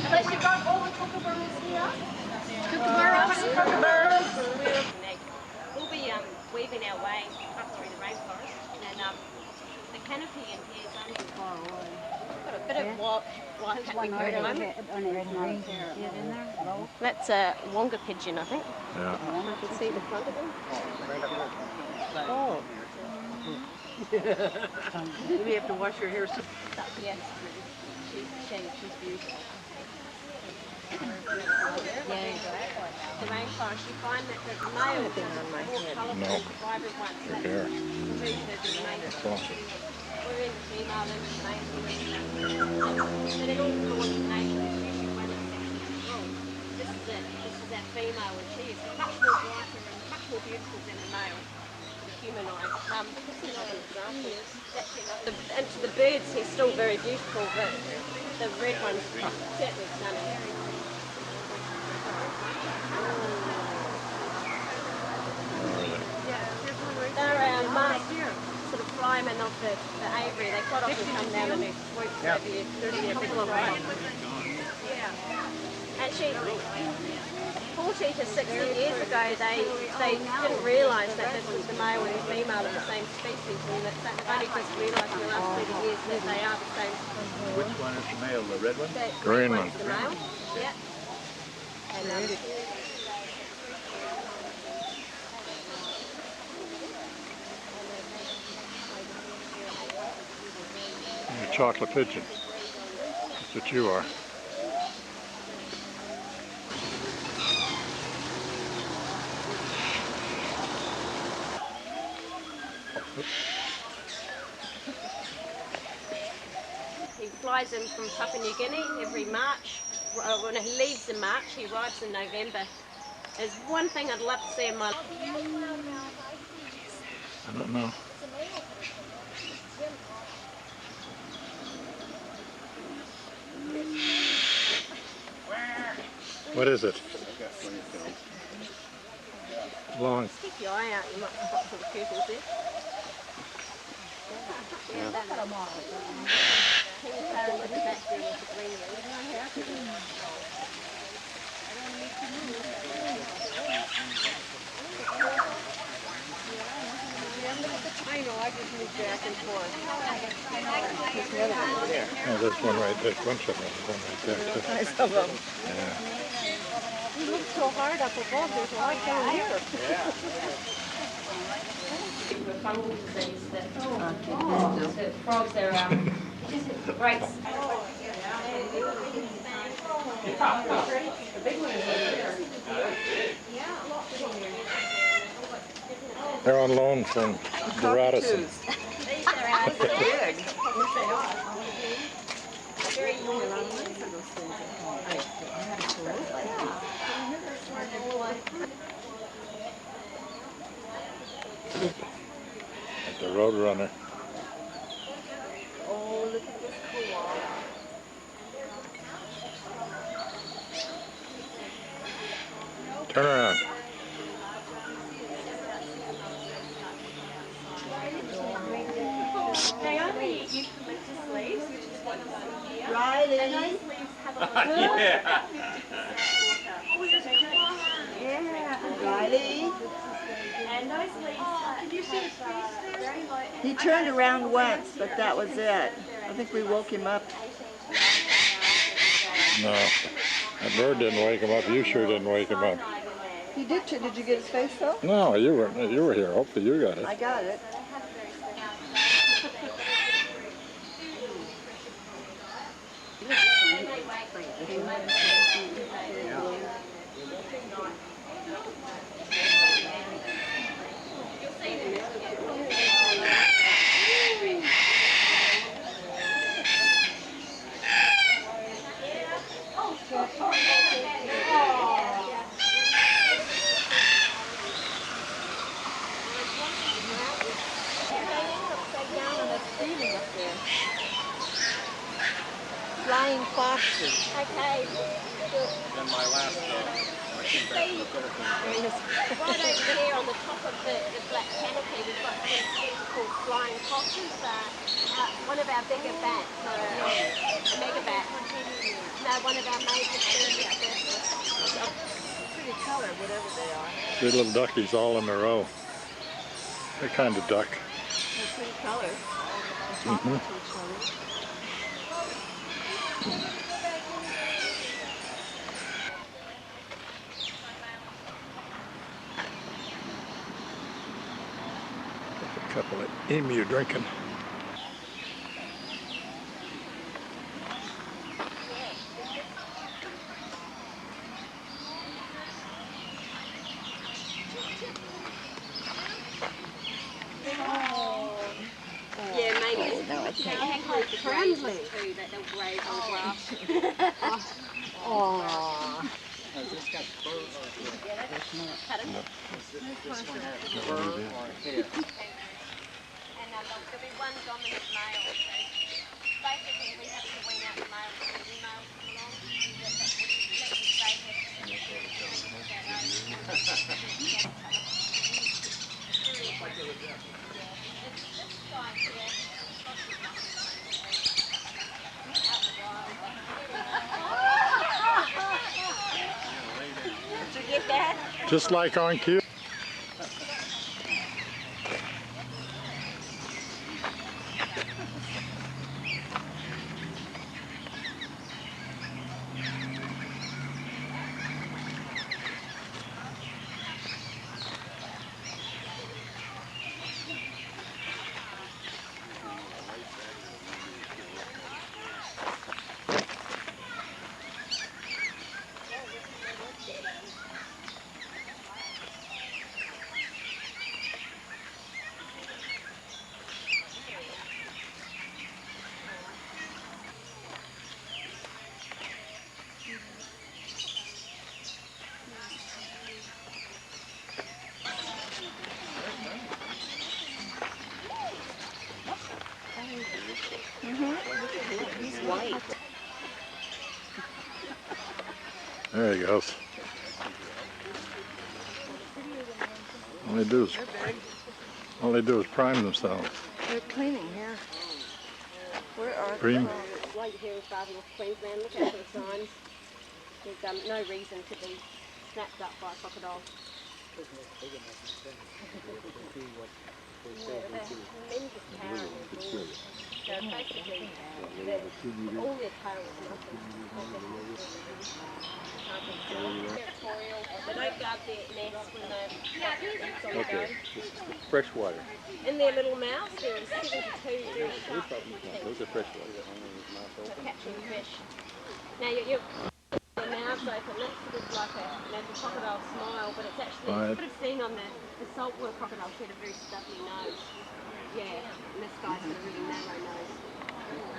[SPEAKER 13] Unless you've got all the kookaburras here. Kookaburras.
[SPEAKER 5] We'll be weaving our way up through the rainforest, and the canopy in here is only got a bit of white capping bird at the moment. That's a wonga pigeon, I think.
[SPEAKER 2] Yeah.
[SPEAKER 5] You can see the front of them.
[SPEAKER 14] Oh.
[SPEAKER 5] We have to wash your hair. Yes, she's beautiful. Yeah, the rainforest, you find that the males are more colourful and vibrant ones.
[SPEAKER 2] Your hair.
[SPEAKER 5] That's awesome. We're in the female and the male. But it all belongs to nature, especially when it's actually wrong. This is it. This is that female, and she is much more brighter and much more beautiful than the male. Human eye. This is another example. And to the birds, he's still very beautiful, but the red one's certainly stunning. They're sort of flymen of the aviary. They quite often come down and they swoop over you, through your big line. Actually, 40 to 60 years ago, they didn't realise that this was the male and the female of the same species, and that they've only just realised in the last 30 years that they are the same.
[SPEAKER 10] Which one is the male, the red one?
[SPEAKER 5] The
[SPEAKER 2] Green
[SPEAKER 5] red
[SPEAKER 2] one.
[SPEAKER 5] one's the male, yeah. And,
[SPEAKER 2] You're a chocolate pigeon. That's what you are.
[SPEAKER 5] he flies in from Papua New Guinea every March. When he leaves in March, he arrives in November. There's one thing I'd love to see in my life.
[SPEAKER 2] I don't know. What is it? Long.
[SPEAKER 5] Keep your eye out, you might spot some pupils there. Yeah, that's what I'm on. He was found at the back there with the green look at the trainer, I just move back and forth.
[SPEAKER 2] Oh, there's one right there. Bunch of them. There's one right there too.
[SPEAKER 14] Nice of them.
[SPEAKER 2] Yeah.
[SPEAKER 5] He looks so hard up above, there's light down here. The fungal disease that the frogs are great. The big one is over there.
[SPEAKER 2] They're on loan from the Radisson.
[SPEAKER 5] These are big. Very
[SPEAKER 2] The Roadrunner.
[SPEAKER 5] Oh, look at this koala.
[SPEAKER 2] Turn around.
[SPEAKER 9] Naomi, you eucalyptus leaves, which is what you see here.
[SPEAKER 14] Riley.
[SPEAKER 9] And those leaves have a lot of
[SPEAKER 14] Yeah. Riley.
[SPEAKER 9] And those leaves, can you see his face there?
[SPEAKER 14] He turned around once, but that was it. I think we woke him up.
[SPEAKER 2] No. That bird didn't wake him up. You sure didn't wake him up.
[SPEAKER 14] He did. Did you get his face though?
[SPEAKER 2] No, you were here. Hopefully you got it.
[SPEAKER 14] I got it. Flying foxes.
[SPEAKER 5] Okay.
[SPEAKER 10] Then my last
[SPEAKER 5] See, right over here on the top of the black canopy, we've got things called flying foxes. One of our bigger bats, a mega one of our major services.
[SPEAKER 14] Pretty color, whatever they are.
[SPEAKER 2] See little duckies all in a row. What kind of duck?
[SPEAKER 14] They're pretty colors.
[SPEAKER 2] Mm-hmm. A couple of emu drinking.
[SPEAKER 5] Yeah, maybe.
[SPEAKER 14] Oh, no, I can't.
[SPEAKER 5] Friendly. Too, that they'll graze on grass.
[SPEAKER 14] Aww.
[SPEAKER 7] Has this got fur or hair? This one has fur or hair?
[SPEAKER 5] And there'll be one dominant male. So basically, we have to wean out the male so the females come along.
[SPEAKER 14] Did you get that?
[SPEAKER 2] Just like on cue.
[SPEAKER 14] He's white.
[SPEAKER 2] There he goes. All they do is prime themselves.
[SPEAKER 14] They're cleaning here. Where are
[SPEAKER 2] Cream.
[SPEAKER 14] they?
[SPEAKER 5] While you're here in Far North Queensland, look out for the signs. There's no reason to be snapped up by a crocodile. Yeah, they're tremendous power in their jaws. So basically, all their tails are nothing. Territorial. They don't guard their nests when they're on the go.
[SPEAKER 2] This is the freshwater.
[SPEAKER 5] In their little mouths, there are 72 very sharp teeth
[SPEAKER 2] Those are freshwater.
[SPEAKER 5] for catching fish. Now, your mouths open, that's sort of like a crocodile smile, but it's actually, you would have seen on the saltwater crocodile, she had a very stubby nose. Yeah, and this guy's got a really narrow nose.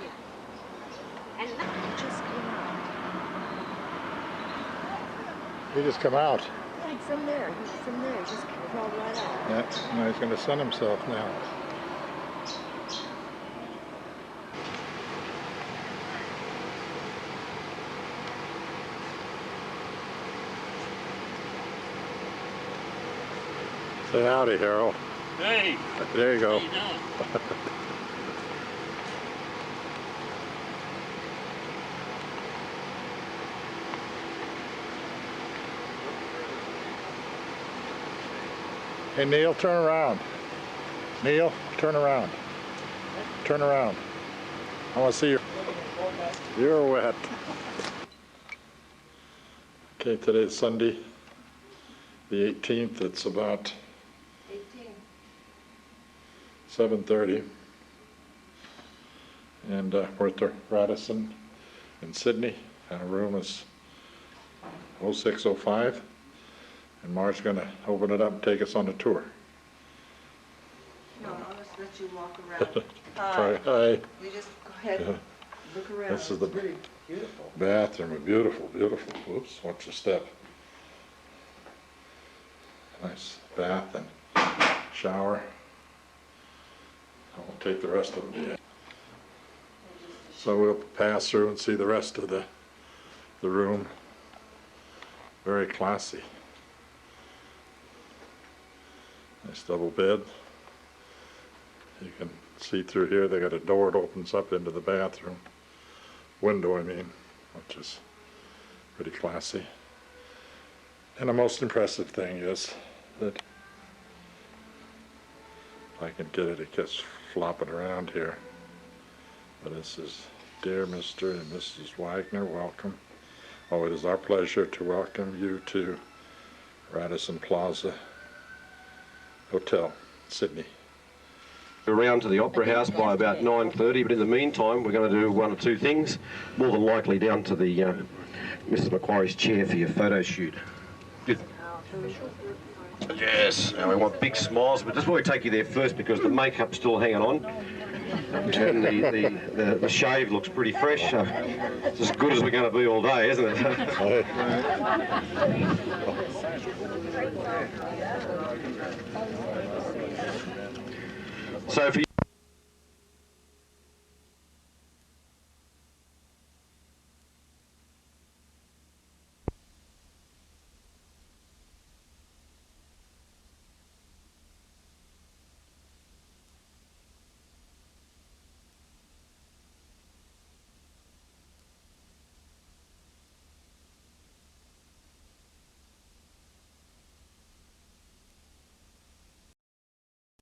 [SPEAKER 5] Yeah. And that just came out.
[SPEAKER 2] He just come out.
[SPEAKER 14] Like from there. From there. Just crawled right out.
[SPEAKER 2] Yeah, now he's going to sun himself now. Say howdy, Harold.
[SPEAKER 7] Hey.
[SPEAKER 2] There you go.
[SPEAKER 7] How you doing?
[SPEAKER 2] Hey, Neil, turn around. Neil, turn around. Turn around. I want to see you. You're wet. Okay, today's Sunday, the 18th. It's about 7:30. And we're at the Radisson in Sydney. And our room is 0605. And Mark's going to open it up and take us on a tour.
[SPEAKER 14] No, I'll just let you walk around.
[SPEAKER 2] Hi.
[SPEAKER 14] You just go ahead and look around.
[SPEAKER 2] This is the
[SPEAKER 14] It's pretty beautiful.
[SPEAKER 2] bathroom. Beautiful, beautiful. Whoops, watch your step. Nice bath and shower. I won't take the rest of them yet. So we'll pass through and see the rest of the room. Very classy. Nice double bed. You can see through here. They got a door that opens up into the bathroom. Window, I mean, which is pretty classy. And the most impressive thing is that if I can get it, it gets flopping around here. But it says, "Dear Mr. and Mrs. Wagner, welcome. Oh, it is our pleasure to welcome you to Radisson Plaza Hotel, Sydney."
[SPEAKER 8] Around to the Opera House by about 9:30, but in the meantime we're going to do one or two things, more than likely down to the Mrs. Macquarie's chair for your photo shoot. Yes, and we want big smiles, but just want to take you there first because the makeup's still hanging on. And the shave looks pretty fresh. It's as good as we're going to be all day, isn't it? So if you